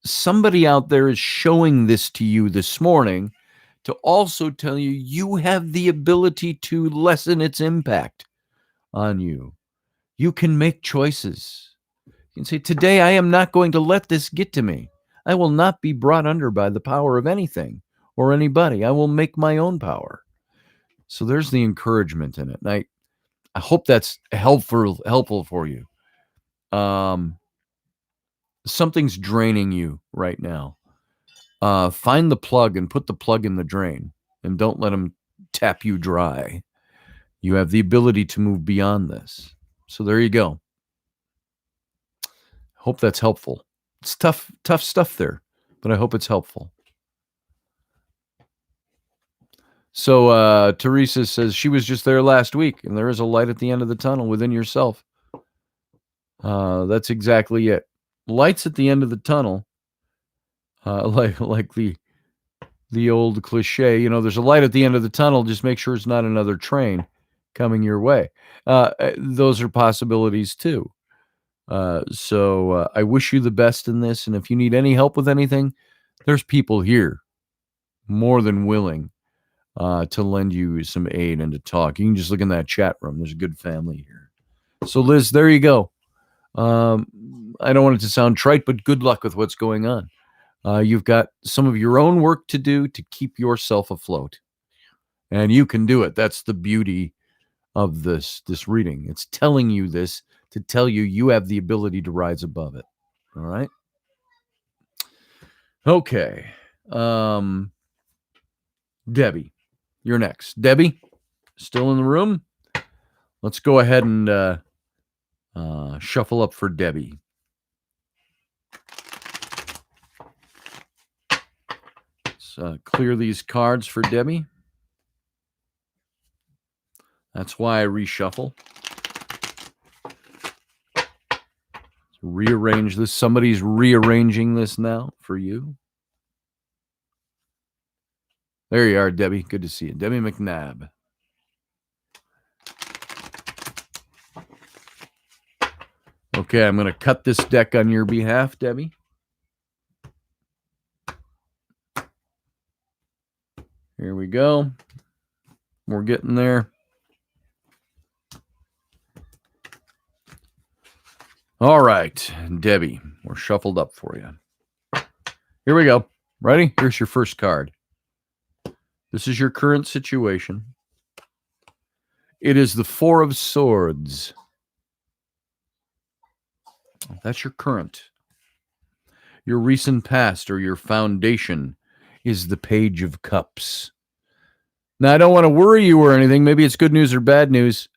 somebody out there is showing this to you this morning to also tell you you have the ability to lessen its impact on you. You can make choices. You can say, today I am not going to let this get to me. I will not be brought under by the power of anything or anybody. I will make my own power. So there's the encouragement in it. And I hope that's helpful for you. Something's draining you right now. Find the plug and put the plug in the drain, and don't let them tap you dry. You have the ability to move beyond this. So there you go. Hope that's helpful. It's tough stuff there, but I hope it's helpful. So Teresa says she was just there last week, and there is a light at the end of the tunnel within yourself. That's exactly it. Lights at the end of the tunnel, like the old cliche, there's a light at the end of the tunnel. Just make sure it's not another train coming your way. Those are possibilities too. So I wish you the best in this. And if you need any help with anything, there's people here more than willing to lend you some aid and to talk. You can just look in that chat room. There's a good family here. So Liz, there you go. I don't want it to sound trite, but good luck with what's going on. You've got some of your own work to do to keep yourself afloat, and you can do it. That's the beauty of this reading. It's telling you this to tell you you have the ability to rise above it. All right. Okay. Debbie, you're next. Debbie, still in the room? Let's go ahead and shuffle up for Debbie. Let's clear these cards for Debbie. That's why I reshuffle. Rearrange this. Somebody's rearranging this now for you. There you are, Debbie. Good to see you. Debbie McNabb. Okay, I'm going to cut this deck on your behalf, Debbie. Here we go. We're getting there. All right, Debbie, we're shuffled up for you. Here we go. Ready? Here's your first card. This is your current situation. It is the Four of Swords. That's your current. Your recent past or your foundation is the Page of Cups. Now, I don't want to worry you or anything. Maybe it's good news or bad news.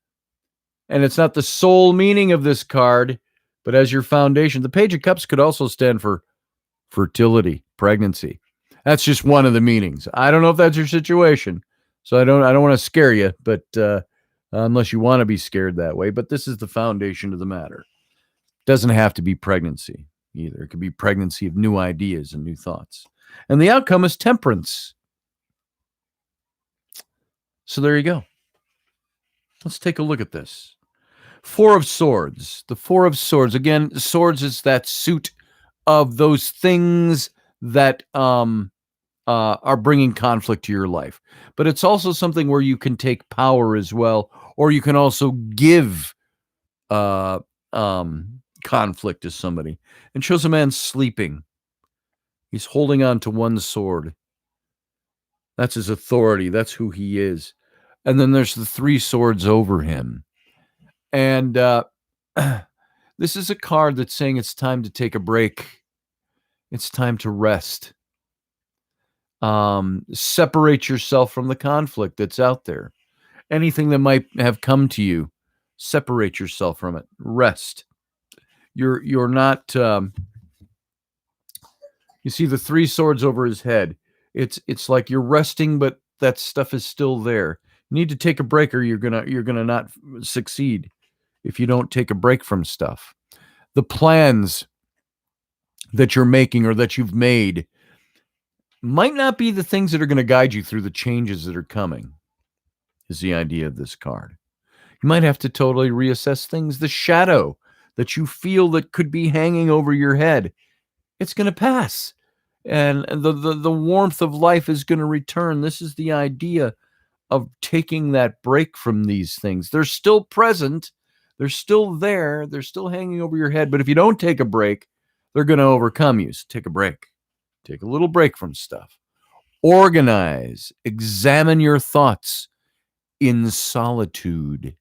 And it's not the sole meaning of this card, but as your foundation, the Page of Cups could also stand for fertility, pregnancy. That's just one of the meanings. I don't know if that's your situation, so I don't want to scare you, but unless you want to be scared that way. But this is the foundation of the matter. It doesn't have to be pregnancy either. It could be pregnancy of new ideas and new thoughts. And the outcome is temperance. So there you go. Let's take a look at this. Four of Swords. The Four of Swords. Again, swords is that suit of those things that are bringing conflict to your life. But it's also something where you can take power as well, or you can also give conflict to somebody. And shows a man sleeping. He's holding on to one sword. That's his authority. That's who he is. And then there's the three swords over him. And this is a card that's saying it's time to take a break. It's time to rest. Separate yourself from the conflict that's out there. Anything that might have come to you, separate yourself from it. Rest. You're not. You see the three swords over his head. It's like you're resting, but that stuff is still there. You need to take a break, or you're gonna not succeed if you don't take a break from stuff. The plans that you're making or that you've made, might not be the things that are going to guide you through the changes that are coming, is the idea of this card. You might have to totally reassess things. The shadow that you feel that could be hanging over your head, it's going to pass. And the warmth of life is going to return. This is the idea of taking that break from these things. They're still present. They're still there. They're still hanging over your head. But if you don't take a break, they're going to overcome you. So take a break. Take a little break from stuff. Organize. Examine your thoughts in solitude.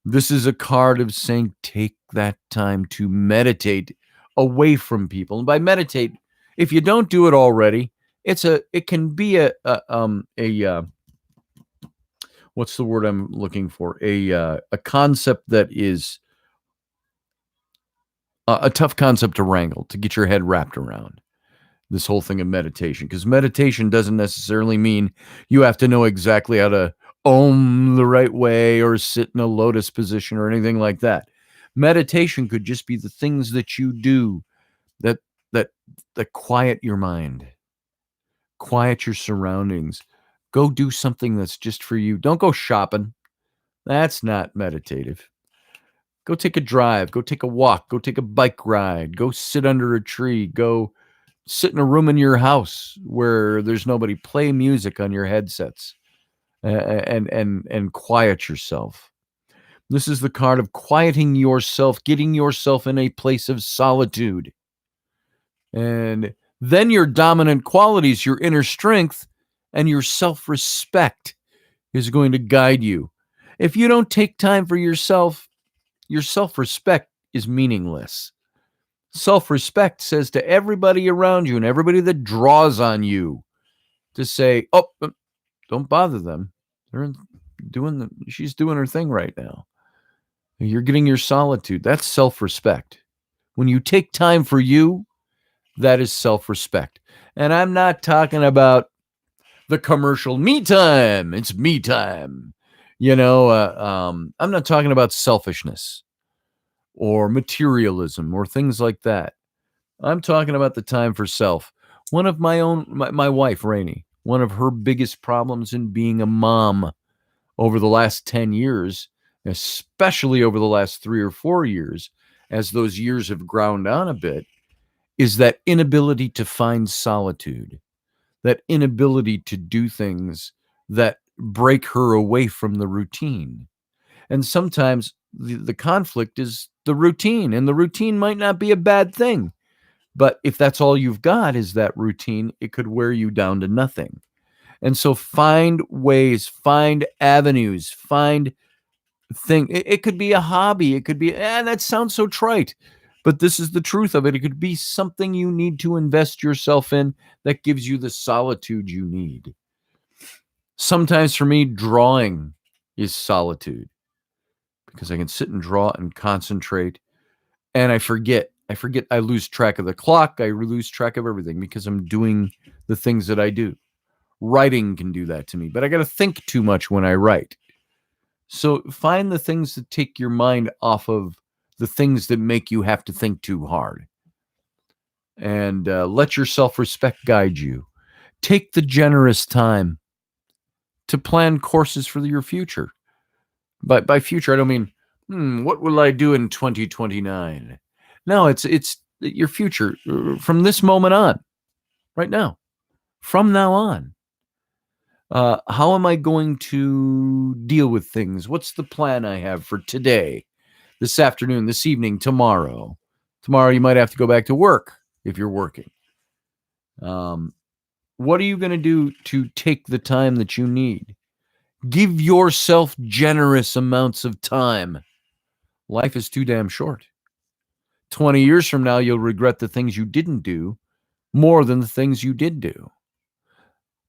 This is a card of saying take that time to meditate away from people. And by meditate, if you don't do it already, it can be a what's the word I'm looking for? A concept that is a tough concept to wrangle, to get your head wrapped around. This whole thing of meditation, because meditation doesn't necessarily mean you have to know exactly how to om the right way or sit in a lotus position or anything like that. Meditation could just be the things that you do that quiet your mind, quiet your surroundings. Go do something that's just for you. Don't go shopping. That's not meditative. Go take a drive, go take a walk, go take a bike ride, go sit under a tree, go sit in a room in your house where there's nobody. Play music on your headsets and quiet yourself. This is the card of quieting yourself, getting yourself in a place of solitude. And then your dominant qualities, your inner strength, and your self-respect is going to guide you. If you don't take time for yourself, your self-respect is meaningless. Self-respect says to everybody around you and everybody that draws on you to say, oh, don't bother them. She's doing her thing right now. You're getting your solitude. That's self-respect. When you take time for you, that is self-respect. And I'm not talking about the commercial me time. It's me time. I'm not talking about selfishness or materialism or things like that. I'm talking about the time for self. One of my wife, Rainey, one of her biggest problems in being a mom over the last 10 years, especially over the last 3 or 4 years, as those years have ground on a bit, is that inability to find solitude, that inability to do things that break her away from the routine. And sometimes the conflict is the routine, and the routine might not be a bad thing. But if that's all you've got is that routine, it could wear you down to nothing. And so find ways, find avenues, find thing. It could be a hobby. It could be, that sounds so trite. But this is the truth of it. It could be something you need to invest yourself in that gives you the solitude you need. Sometimes for me, drawing is solitude because I can sit and draw and concentrate, and I forget. I lose track of the clock. I lose track of everything because I'm doing the things that I do. Writing can do that to me, but I got to think too much when I write. So find the things that take your mind off of the things that make you have to think too hard. And let your self-respect guide you. Take the generous time to plan courses for your future. By future, I don't mean, what will I do in 2029? No, it's your future from this moment on, right now, from now on. How am I going to deal with things? What's the plan I have for today, this afternoon, this evening, tomorrow? Tomorrow you might have to go back to work if you're working. What are you going to do to take the time that you need? Give yourself generous amounts of time. Life is too damn short. 20 years from now, you'll regret the things you didn't do more than the things you did do.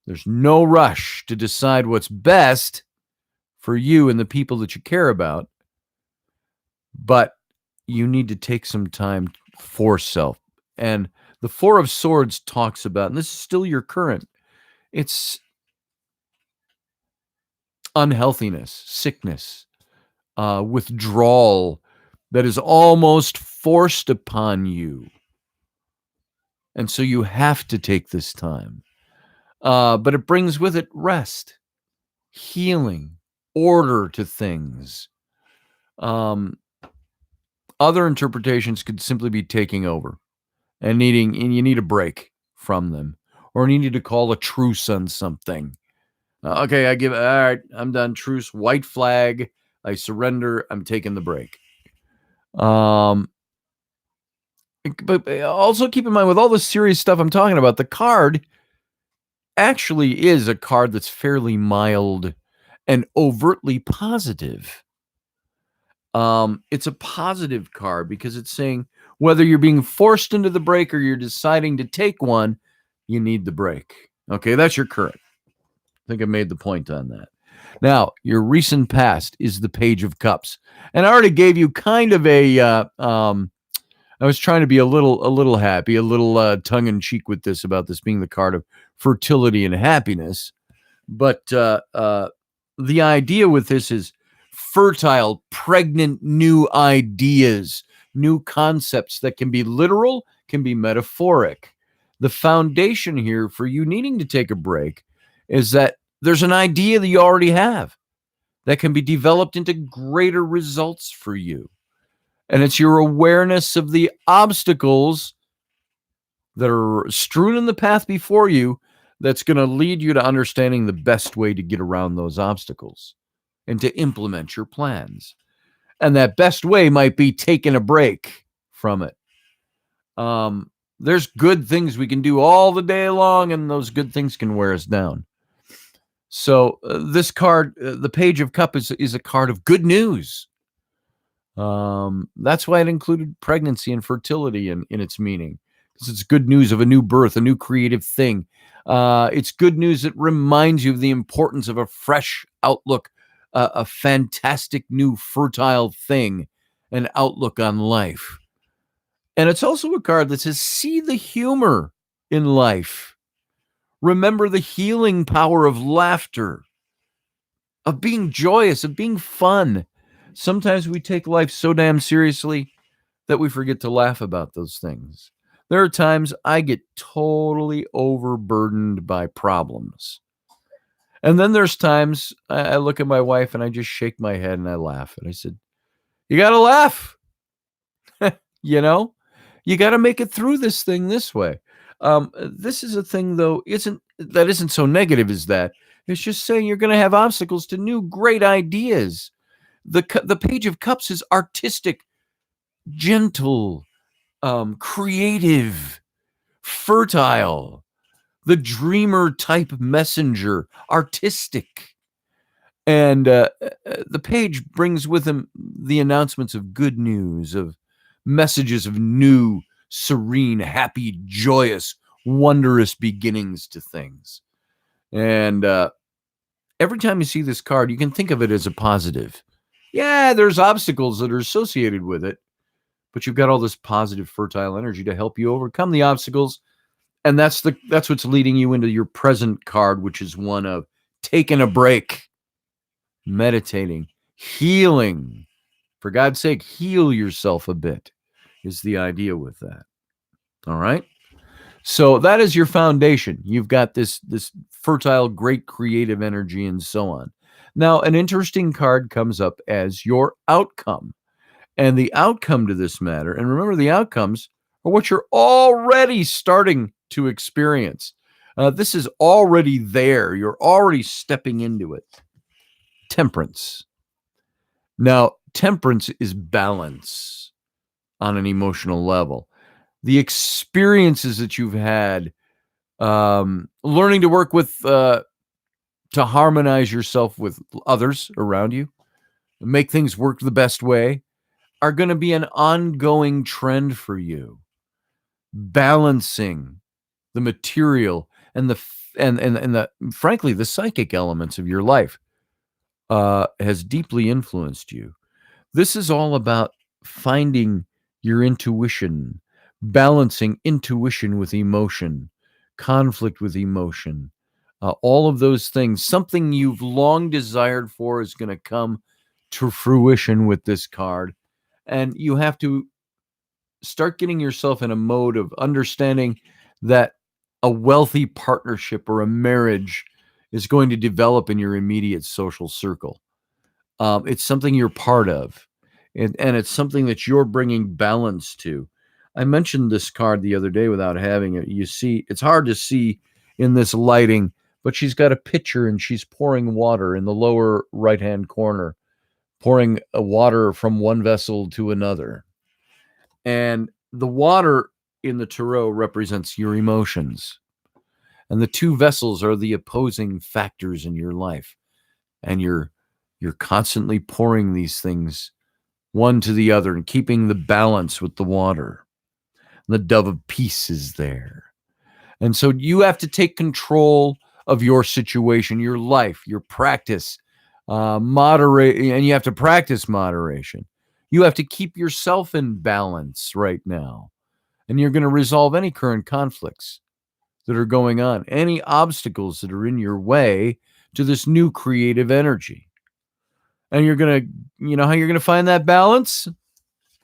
There's no rush to decide what's best for you and the people that you care about, but you need to take some time for self. And the Four of Swords talks about, and this is still your current, it's unhealthiness, sickness, withdrawal that is almost forced upon you. And so you have to take this time. but it brings with it rest, healing, order to things. Other interpretations could simply be taking over and you need a break from them, or you need to call a truce on something. Okay, all right, I'm done. Truce, white flag. I surrender. I'm taking the break. But also keep in mind, with all the serious stuff I'm talking about, the card actually is a card that's fairly mild and overtly positive. It's a positive card because it's saying whether you're being forced into the break or you're deciding to take one, you need the break. Okay, that's your current. I think I made the point on that. Now, your recent past is the Page of Cups. And I already gave you kind of I was trying to be a little happy, a little tongue in cheek with this, about this being the card of fertility and happiness. But the idea with this is fertile, pregnant, new ideas, new concepts that can be literal, can be metaphoric. The foundation here for you needing to take a break is that there's an idea that you already have that can be developed into greater results for you. And it's your awareness of the obstacles that are strewn in the path before you that's going to lead you to understanding the best way to get around those obstacles and to implement your plans. And that best way might be taking a break from it. There's good things we can do all the day long, and those good things can wear us down. So this card, the Page of Cups, is a card of good news. That's why it included pregnancy and fertility in its meaning, because it's good news of a new birth, a new creative thing. It's good news that reminds you of the importance of a fresh outlook, a fantastic new fertile thing, an outlook on life. And it's also a card that says, see the humor in life. Remember the healing power of laughter, of being joyous, of being fun. Sometimes we take life so damn seriously that we forget to laugh about those things. There are times I get totally overburdened by problems. And then there's times I look at my wife and I just shake my head and I laugh. And I said, you got to laugh. You know, you got to make it through this thing this way. This is a thing, though, isn't so negative as that. It's just saying you're going to have obstacles to new great ideas. The Page of Cups is artistic, gentle, creative, fertile, the dreamer type messenger, artistic. And the page brings with him the announcements of good news, of messages of new, serene, happy, joyous, wondrous beginnings to things. And every time you see this card, you can think of it as a positive. Yeah, there's obstacles that are associated with it, but you've got all this positive, fertile energy to help you overcome the obstacles. And that's what's leading you into your present card, which is one of taking a break, meditating, healing. For God's sake, heal yourself a bit is the idea with that. All right. So that is your foundation. You've got this fertile, great creative energy and so on. Now, an interesting card comes up as your outcome. And the outcome to this matter, and remember, the outcomes are what you're already starting to experience. This is already there. You're already stepping into it. Temperance. Now, temperance is balance on an emotional level. The experiences that you've had, learning to work with, to harmonize yourself with others around you, make things work the best way, are going to be an ongoing trend for you. Balancing the material and the frankly, the psychic elements of your life has deeply influenced you. This is all about finding your intuition, balancing intuition with emotion, conflict with emotion, all of those things. Something you've long desired for is going to come to fruition with this card. And you have to start getting yourself in a mode of understanding that a wealthy partnership or a marriage is going to develop in your immediate social circle. It's something you're part of, and it's something that you're bringing balance to. I mentioned this card the other day without having it. You see, it's hard to see in this lighting, but she's got a pitcher and she's pouring water in the lower right-hand corner, pouring water from one vessel to another. And the water in the tarot represents your emotions. And the two vessels are the opposing factors in your life. And you're constantly pouring these things one to the other and keeping the balance with the water. And the dove of peace is there. And so you have to take control of your situation, your life, your practice, moderate, and you have to practice moderation. You have to keep yourself in balance right now. And you're going to resolve any current conflicts that are going on, any obstacles that are in your way to this new creative energy. And you're going to, you know how you're going to find that balance?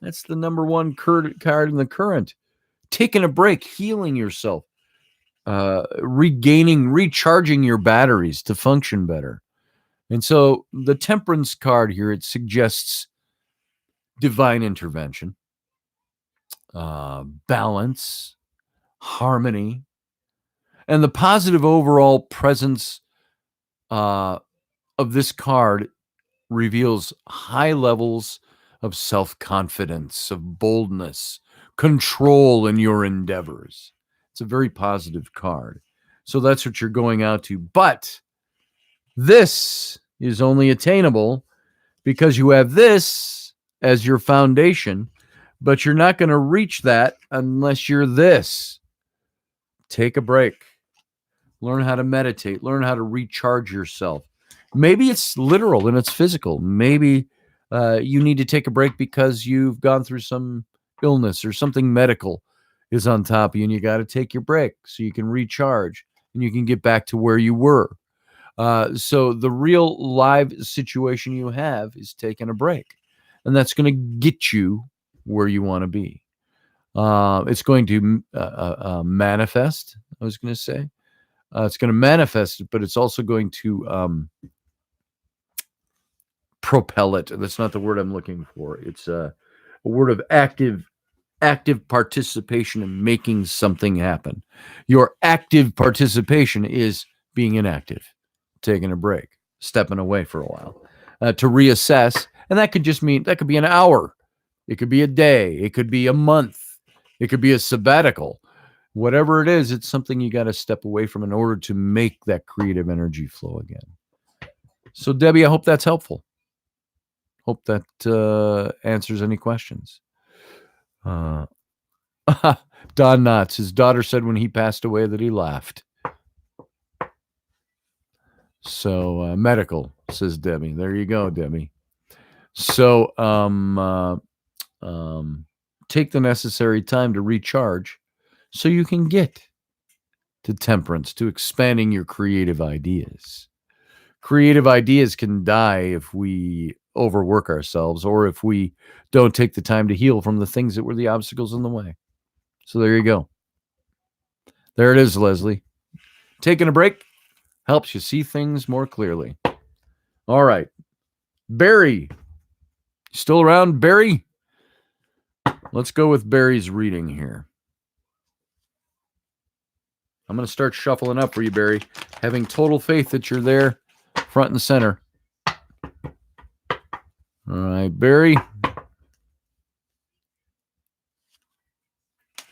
That's the number one card in the current. Taking a break, healing yourself, recharging your batteries to function better. And so the Temperance card here, it suggests divine intervention, balance, harmony, and the positive overall presence of this card reveals high levels of self-confidence, of boldness, control in your endeavors. It's a very positive card. So that's what you're going out to. But this is only attainable because you have this as your foundation, but you're not going to reach that unless you're this. Take a break. Learn how to meditate. Learn how to recharge yourself. Maybe it's literal and it's physical. Maybe you need to take a break because you've gone through some illness or something medical is on top of you and you got to take your break so you can recharge and you can get back to where you were. So the real live situation you have is taking a break, and that's going to get you where you want to be. It's going to manifest, I was going to say. It's going to manifest, but it's also going to propel it. That's not the word I'm looking for. It's a word of active participation in making something happen. Your active participation is being inactive, taking a break, stepping away for a while to reassess. And that could just mean, that could be an hour. It could be a day. It could be a month. It could be a sabbatical. Whatever it is, it's something you got to step away from in order to make that creative energy flow again. So, Debbie, I hope that's helpful. Hope that answers any questions. Don Knotts, his daughter said when he passed away that he laughed. So, medical, says Debbie. There you go, Debbie. So, take the necessary time to recharge so you can get to temperance, to expanding your creative ideas. Creative ideas can die if we overwork ourselves or if we don't take the time to heal from the things that were the obstacles in the way. So there you go. There it is, Leslie. Taking a break helps you see things more clearly. All right. Barry. Still around, Barry? Let's go with Barry's reading here. I'm going to start shuffling up for you, Barry, having total faith that you're there, front and center. All right, Barry.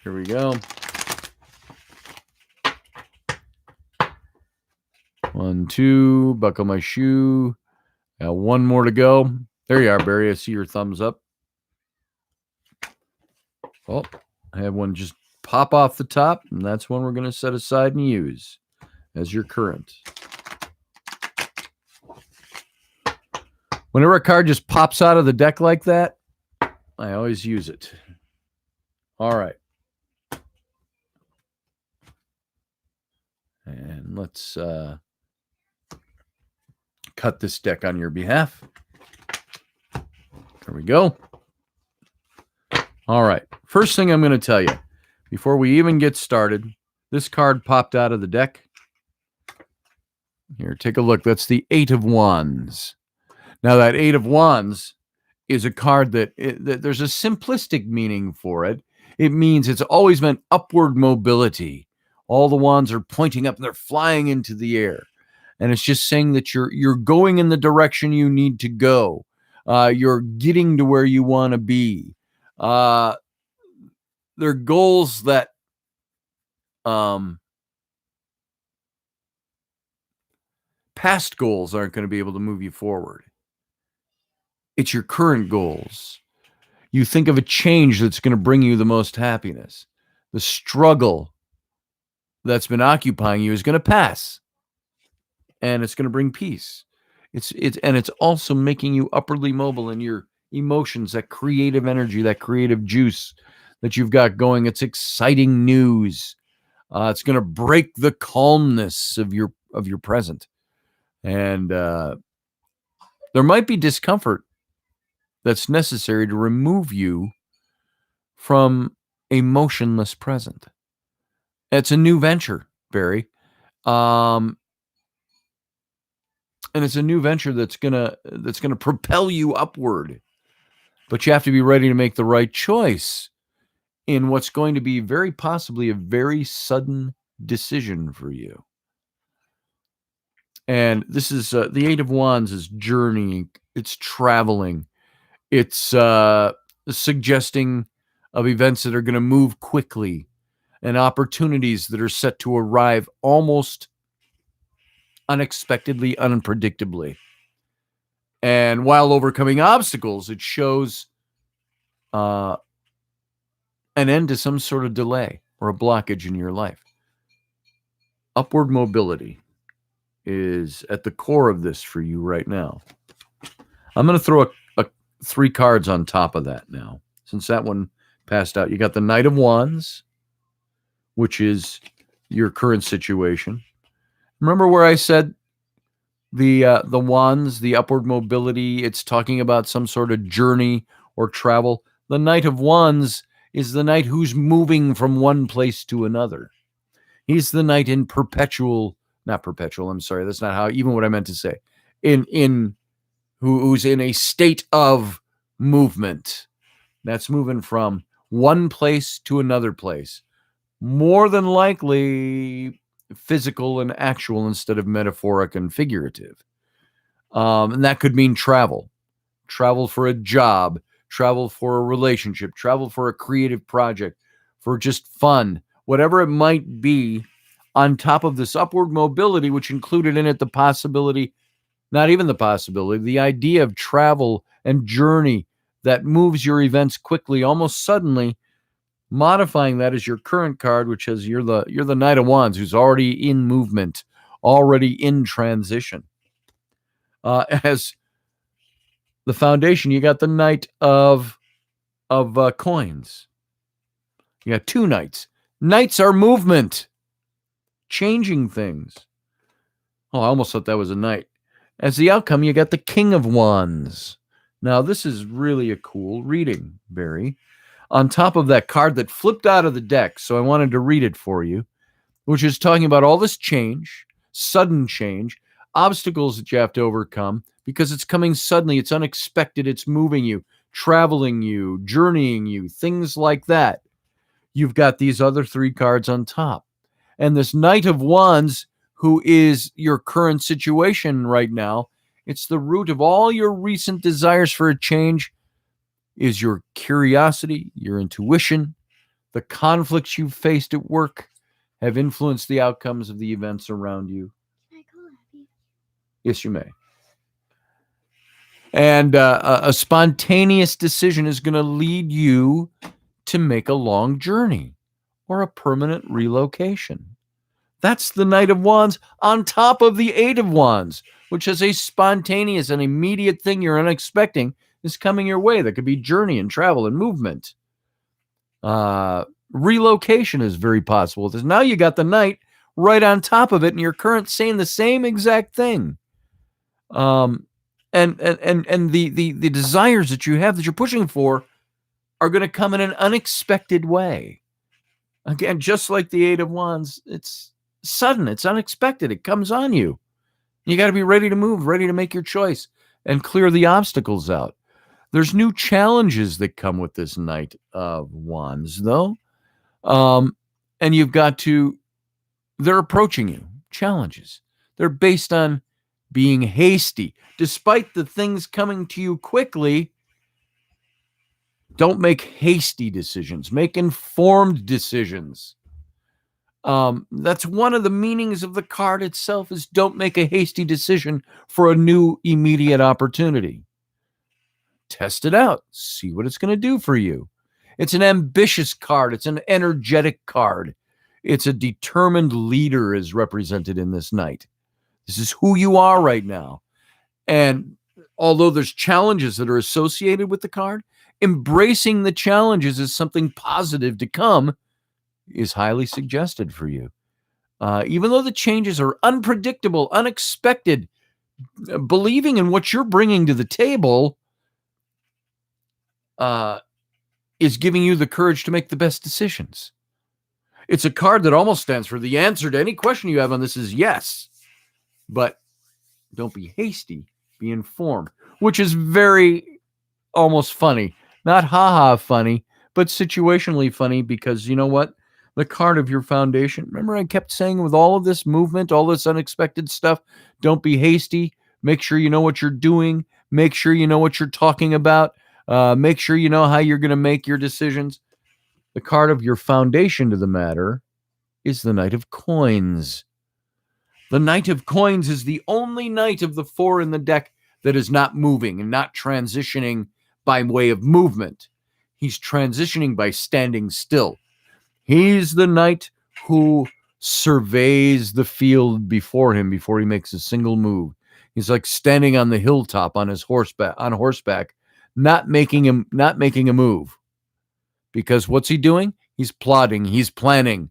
Here we go. 1, 2, buckle my shoe. Got one more to go. There you are, Barry. I see your thumbs up. Oh, I have one just pop off the top, and that's one we're going to set aside and use as your current. Whenever a card just pops out of the deck like that, I always use it. All right. And let's cut this deck on your behalf. There we go. All right. First thing I'm going to tell you, before we even get started, This card popped out of the deck. Here, take a look. That's the 8 of Wands. Now, that 8 of Wands is a card that there's a simplistic meaning for it. It means it's always meant upward mobility. All the wands are pointing up and they're flying into the air. And it's just saying that you're going in the direction you need to go. You're getting to where you want to be. They're goals that past goals aren't going to be able to move you forward. It's your current goals. You think of a change that's going to bring you the most happiness. The struggle that's been occupying you is going to pass, and it's going to bring peace. It's also making you upwardly mobile in your emotions, that creative energy, that creative juice that you've got going. It's exciting news. It's going to break the calmness of your present, and there might be discomfort that's necessary to remove you from a motionless present. It's a new venture, Barry. And it's a new venture that's gonna propel you upward. But you have to be ready to make the right choice in what's going to be very possibly a very sudden decision for you. And this is the 8 of Wands is journeying. It's traveling. It's suggesting of events that are going to move quickly and opportunities that are set to arrive almost unexpectedly, unpredictably. And while overcoming obstacles, it shows an end to some sort of delay or a blockage in your life. Upward mobility is at the core of this for you right now. I'm going to throw a 3 cards on top of that now. Since that one passed out, you got the Knight of Wands, which is your current situation. Remember where I said the wands, the upward mobility, it's talking about some sort of journey or travel. The Knight of Wands is the knight who's moving from one place to another. He's the knight in not perpetual, I'm sorry, that's not how, even what I meant to say. Who's in a state of movement. That's moving from one place to another place. More than likely physical and actual instead of metaphoric and figurative. And that could mean travel for a job, travel for a relationship, travel for a creative project, for just fun, whatever it might be, on top of this upward mobility, which included in it the possibility, not even the possibility, the idea of travel and journey that moves your events quickly, almost suddenly, modifying that as your current card, which says you're the Knight of Wands, who's already in movement, already in transition. As the foundation, you got the Knight of coins. You got 2 knights. Knights are movement, changing things. Oh, I almost thought that was a knight. As the outcome, you got the King of Wands. Now, this is really a cool reading, Barry. On top of that card that flipped out of the deck, so I wanted to read it for you, which is talking about all this change, sudden change, obstacles that you have to overcome because it's coming suddenly, it's unexpected, it's moving you, traveling you, journeying you, things like that. You've got these other 3 cards on top. And this Knight of Wands, who is your current situation right now, it's the root of all your recent desires for a change, is your curiosity, your intuition. The conflicts you've faced at work have influenced the outcomes of the events around you. Can I call Abby? Yes, you may. And a spontaneous decision is going to lead you to make a long journey or a permanent relocation. That's the Knight of Wands on top of the 8 of Wands, which is a spontaneous and immediate thing you're unexpecting is coming your way. That could be journey and travel and movement. Relocation is very possible. Now you got the Knight right on top of it, and you're current saying the same exact thing. And the desires that you have that you're pushing for are going to come in an unexpected way. Again, just like the Eight of Wands, it's sudden, it's unexpected, it comes on you. You got to be ready to move, ready to make your choice and clear the obstacles out. There's new challenges that come with this Knight of Wands, though. And you've got to, they're approaching you, challenges. They're based on being hasty. Despite the things coming to you quickly, don't make hasty decisions. Make informed decisions. That's one of the meanings of the card itself is don't make a hasty decision for a new immediate opportunity. Test it out. See what it's going to do for you. It's an ambitious card. It's an energetic card. It's a determined leader is represented in this Knight. This is who you are right now. And although there's challenges that are associated with the card, embracing the challenges as something positive to come is highly suggested for you. Even though the changes are unpredictable, unexpected, believing in what you're bringing to the table is giving you the courage to make the best decisions. It's a card that almost stands for the answer to any question you have on this is yes. But don't be hasty, be informed, which is very almost funny. Not ha-ha funny, but situationally funny because you know what? The card of your foundation. Remember I kept saying with all of this movement, all this unexpected stuff, don't be hasty. Make sure you know what you're doing. Make sure you know what you're talking about. Make sure you know how you're going to make your decisions. The card of your foundation to the matter is the Knight of Coins. The Knight of Coins is the only knight of the four in the deck that is not moving and not transitioning by way of movement. He's transitioning by standing still. He's the knight who surveys the field before him before he makes a single move. He's like standing on the hilltop on horseback, not making a move. Because what's he doing? He's plotting, he's planning.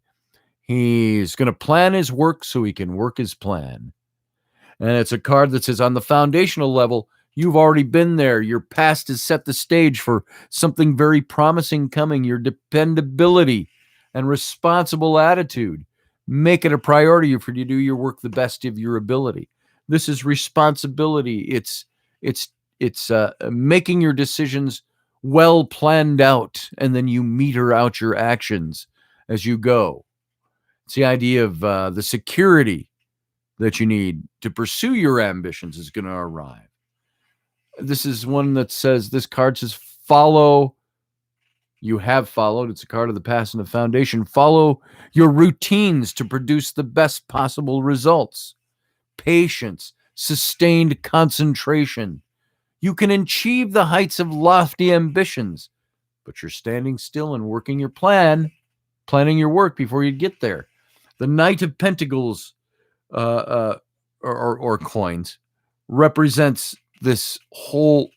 He's going to plan his work so he can work his plan. And it's a card that says on the foundational level, you've already been there. Your past has set the stage for something very promising coming. Your dependability and responsible attitude make it a priority for you to do your work the best of your ability. This is responsibility. It's making your decisions well planned out, and then you meter out your actions as you go. It's the idea of the security that you need to pursue your ambitions is going to arrive. This is one that says, this card says, follow. You have followed. It's a card of the past and the foundation. Follow your routines to produce the best possible results. Patience, sustained concentration. You can achieve the heights of lofty ambitions, but you're standing still and working your plan, planning your work before you get there. The Knight of Pentacles or coins represents this whole.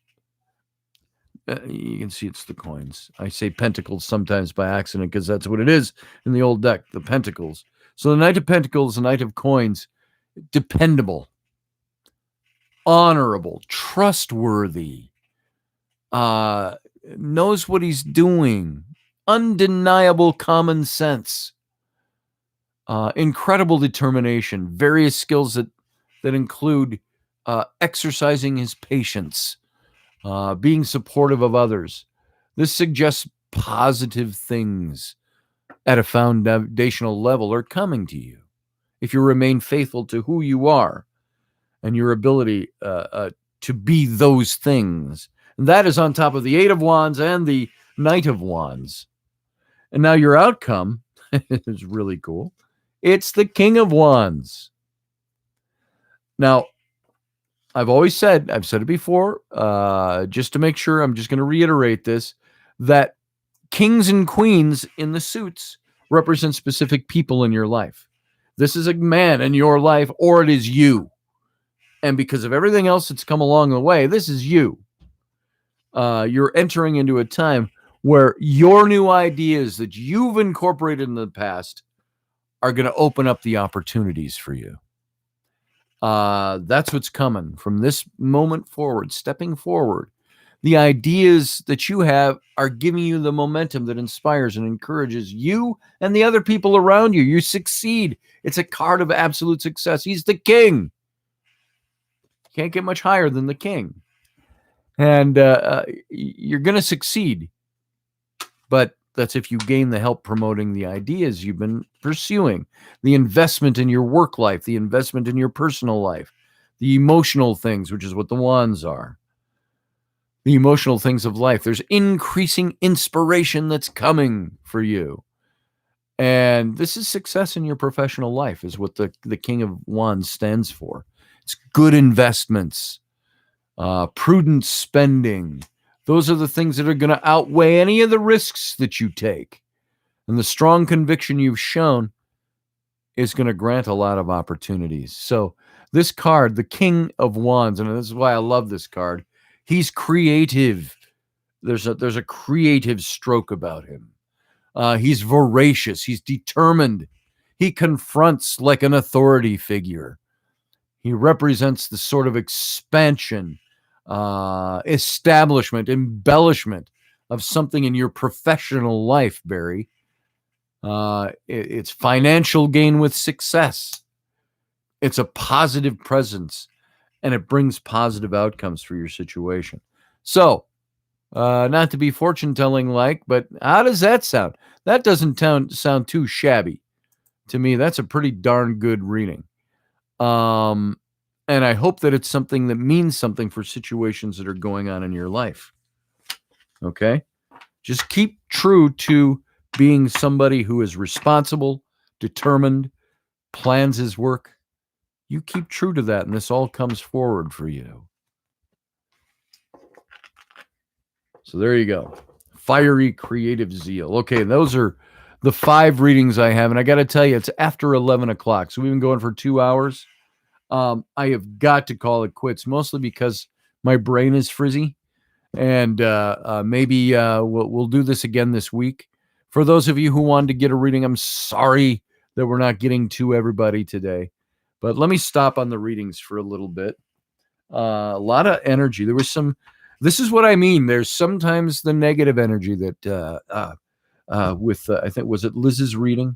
You can see it's the coins. I say pentacles sometimes by accident because that's what it is in the old deck, the pentacles. So the Knight of Pentacles, the Knight of Coins, dependable, honorable, trustworthy, knows what he's doing, undeniable common sense, incredible determination, various skills that include exercising his patience, being supportive of others. This suggests positive things at a foundational level are coming to you if you remain faithful to who you are and your ability to be those things. And that is on top of the Eight of Wands and the Knight of Wands. And now your outcome is really cool. It's the King of Wands. Now, I've said it before, just to make sure, I'm just going to reiterate this, that kings and queens in the suits represent specific people in your life. This is a man in your life, or it is you. And because of everything else that's come along the way, this is you. You're entering into a time where your new ideas that you've incorporated in the past are going to open up the opportunities for you. That's what's coming from this moment forward, stepping forward. The ideas that you have are giving you the momentum that inspires and encourages you and the other people around you. You succeed. It's a card of absolute success. He's the king. Can't get much higher than the king. And you're going to succeed. But that's if you gain the help promoting the ideas you've been pursuing, the investment in your work life, the investment in your personal life, the emotional things, which is what the wands are. The emotional things of life. There's increasing inspiration that's coming for you. And this is success in your professional life, is what the King of Wands stands for. It's good investments, prudent spending. Those are the things that are going to outweigh any of the risks that you take. And the strong conviction you've shown is going to grant a lot of opportunities. So this card, the King of Wands, and this is why I love this card, he's creative. There's a creative stroke about him. He's voracious. He's determined. He confronts like an authority figure. He represents the sort of expansion, establishment, embellishment of something in your professional life, Barry. It's financial gain with success. It's a positive presence, and it brings positive outcomes for your situation. So, not to be fortune-telling like, but how does that sound? That doesn't sound too shabby. To me, that's a pretty darn good reading. And I hope that it's something that means something for situations that are going on in your life. Okay? Just keep true to being somebody who is responsible, determined, plans his work. You keep true to that, and this all comes forward for you. So there you go. Fiery creative zeal. Okay, those are the 5 readings I have, and I got to tell you, it's after 11 o'clock, so we've been going for 2 hours. I have got to call it quits, mostly because my brain is frizzy, and maybe we'll do this again this week. For those of you who wanted to get a reading, I'm sorry that we're not getting to everybody today, but let me stop on the readings for a little bit. A lot of energy. There was some. This is what I mean. There's sometimes the negative energy that with I think, was it Liz's reading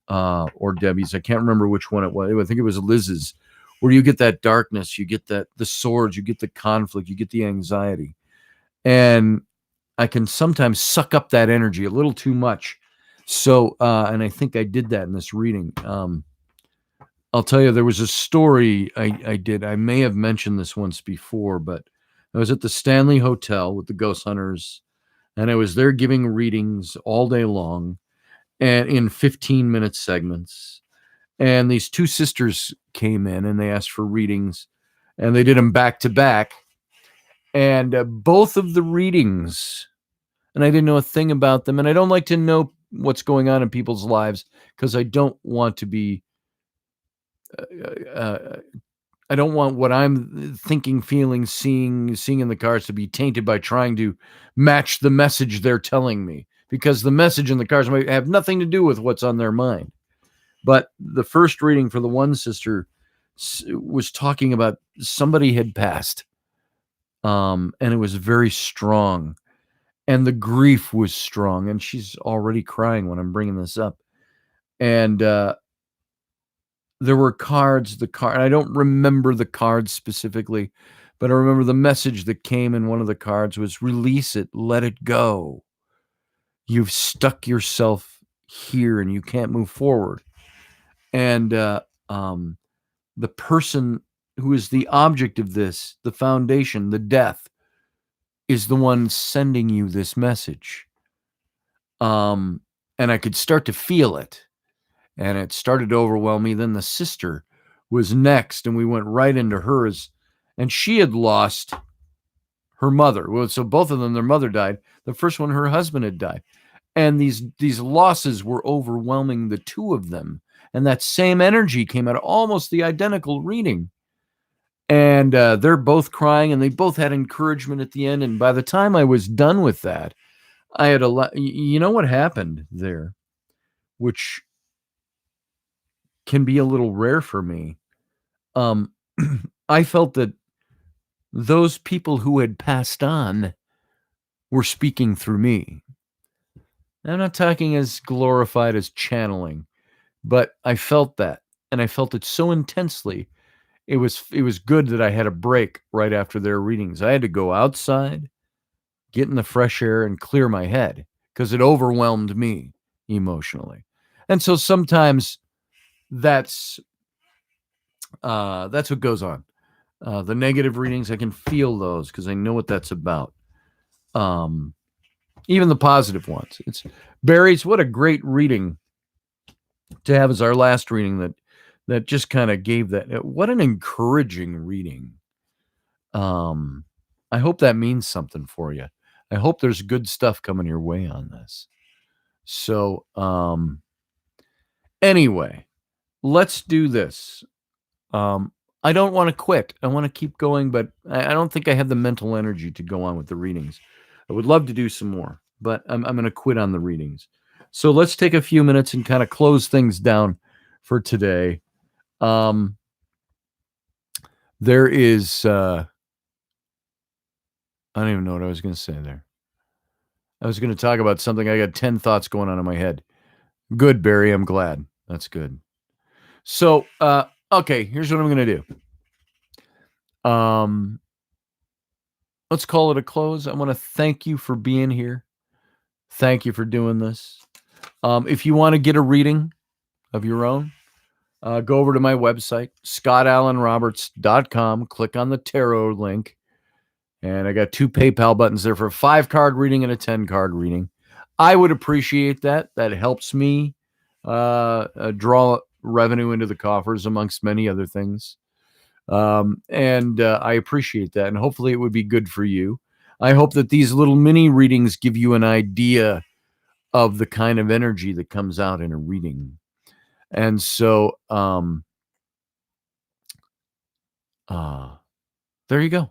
or Debbie's? I can't remember which one it was. I think it was Liz's, where you get that darkness, you get the swords, you get the conflict, you get the anxiety. And I can sometimes suck up that energy a little too much. So, and I think I did that in this reading. I'll tell you, there was a story I did. I may have mentioned this once before, but I was at the Stanley Hotel with the Ghost Hunters, and I was there giving readings all day long and in 15-minute segments. And these 2 sisters came in and they asked for readings, and they did them back to back. And both of the readings, and I didn't know a thing about them, and I don't like to know what's going on in people's lives because I don't want to be I don't want what I'm thinking, feeling, seeing in the cards to be tainted by trying to match the message they're telling me, because the message in the cards might have nothing to do with what's on their mind. But the first reading for the one sister was talking about somebody had passed, and it was very strong, and the grief was strong, and she's already crying when I'm bringing this up. And there were cards, and I don't remember the cards specifically, but I remember the message that came in one of the cards was, release it, let it go. You've stuck yourself here and you can't move forward. And the person who is the object of this, the foundation, the death, is the one sending you this message. And I could start to feel it. And it started to overwhelm me. Then the sister was next, and we went right into hers. And she had lost her mother. Well, so both of them, their mother died. The first one, her husband had died. And these losses were overwhelming the 2 of them. And that same energy came out, almost the identical reading. And they're both crying, and they both had encouragement at the end. And by the time I was done with that, I had a lot. You know what happened there, which can be a little rare for me. I felt that those people who had passed on were speaking through me. I'm not talking as glorified as channeling, but I felt that, and I felt it so intensely. It was good that I had a break right after their readings. I had to go outside, get in the fresh air, and clear my head because it overwhelmed me emotionally. And so sometimes that's what goes on. The negative readings, I can feel those because I know what that's about. Even the positive ones. It's Barry's. What a great reading to have as our last reading. That just kind of gave that. What an encouraging reading. I hope that means something for you. I hope there's good stuff coming your way on this. So, anyway, let's do this. I don't want to quit. I want to keep going, but I don't think I have the mental energy to go on with the readings. I would love to do some more, but I'm going to quit on the readings. So let's take a few minutes and kind of close things down for today. There is, I don't even know what I was going to say there. I was going to talk about something. I got 10 thoughts going on in my head. Good, Barry. I'm glad. That's good. So, okay, here's what I'm going to do. Let's call it a close. I want to thank you for being here. Thank you for doing this. If you want to get a reading of your own, go over to my website, scottallenroberts.com. Click on the tarot link. And I got 2 PayPal buttons there for a 5-card reading and a 10-card reading. I would appreciate that. That helps me draw revenue into the coffers, amongst many other things. And I appreciate that. And hopefully it would be good for you. I hope that these little mini readings give you an idea of the kind of energy that comes out in a reading. And so, there you go.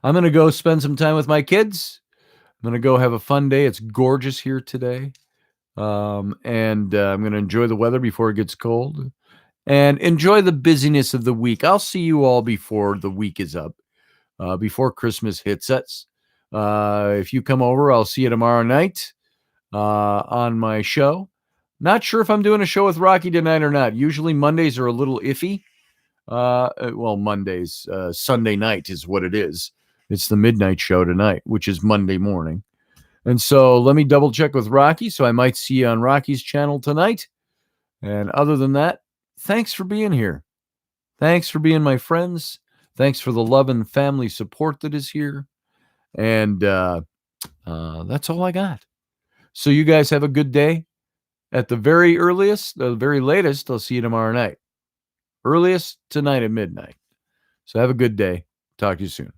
I'm going to go spend some time with my kids. I'm going to go have a fun day. It's gorgeous here today. And I'm going to enjoy the weather before it gets cold and enjoy the busyness of the week. I'll see you all before the week is up, before Christmas hits us. If you come over, I'll see you tomorrow night on my show. Not sure if I'm doing a show with Rocky tonight or not. Usually Mondays are a little iffy. Well, Mondays, Sunday night is what it is. It's the midnight show tonight, which is Monday morning. And so let me double check with Rocky. So I might see you on Rocky's channel tonight. And other than that, thanks for being here. Thanks for being my friends. Thanks for the love and family support that is here. And that's all I got. So you guys have a good day. At the very earliest, the very latest, I'll see you tomorrow night. Earliest tonight at midnight. So have a good day. Talk to you soon.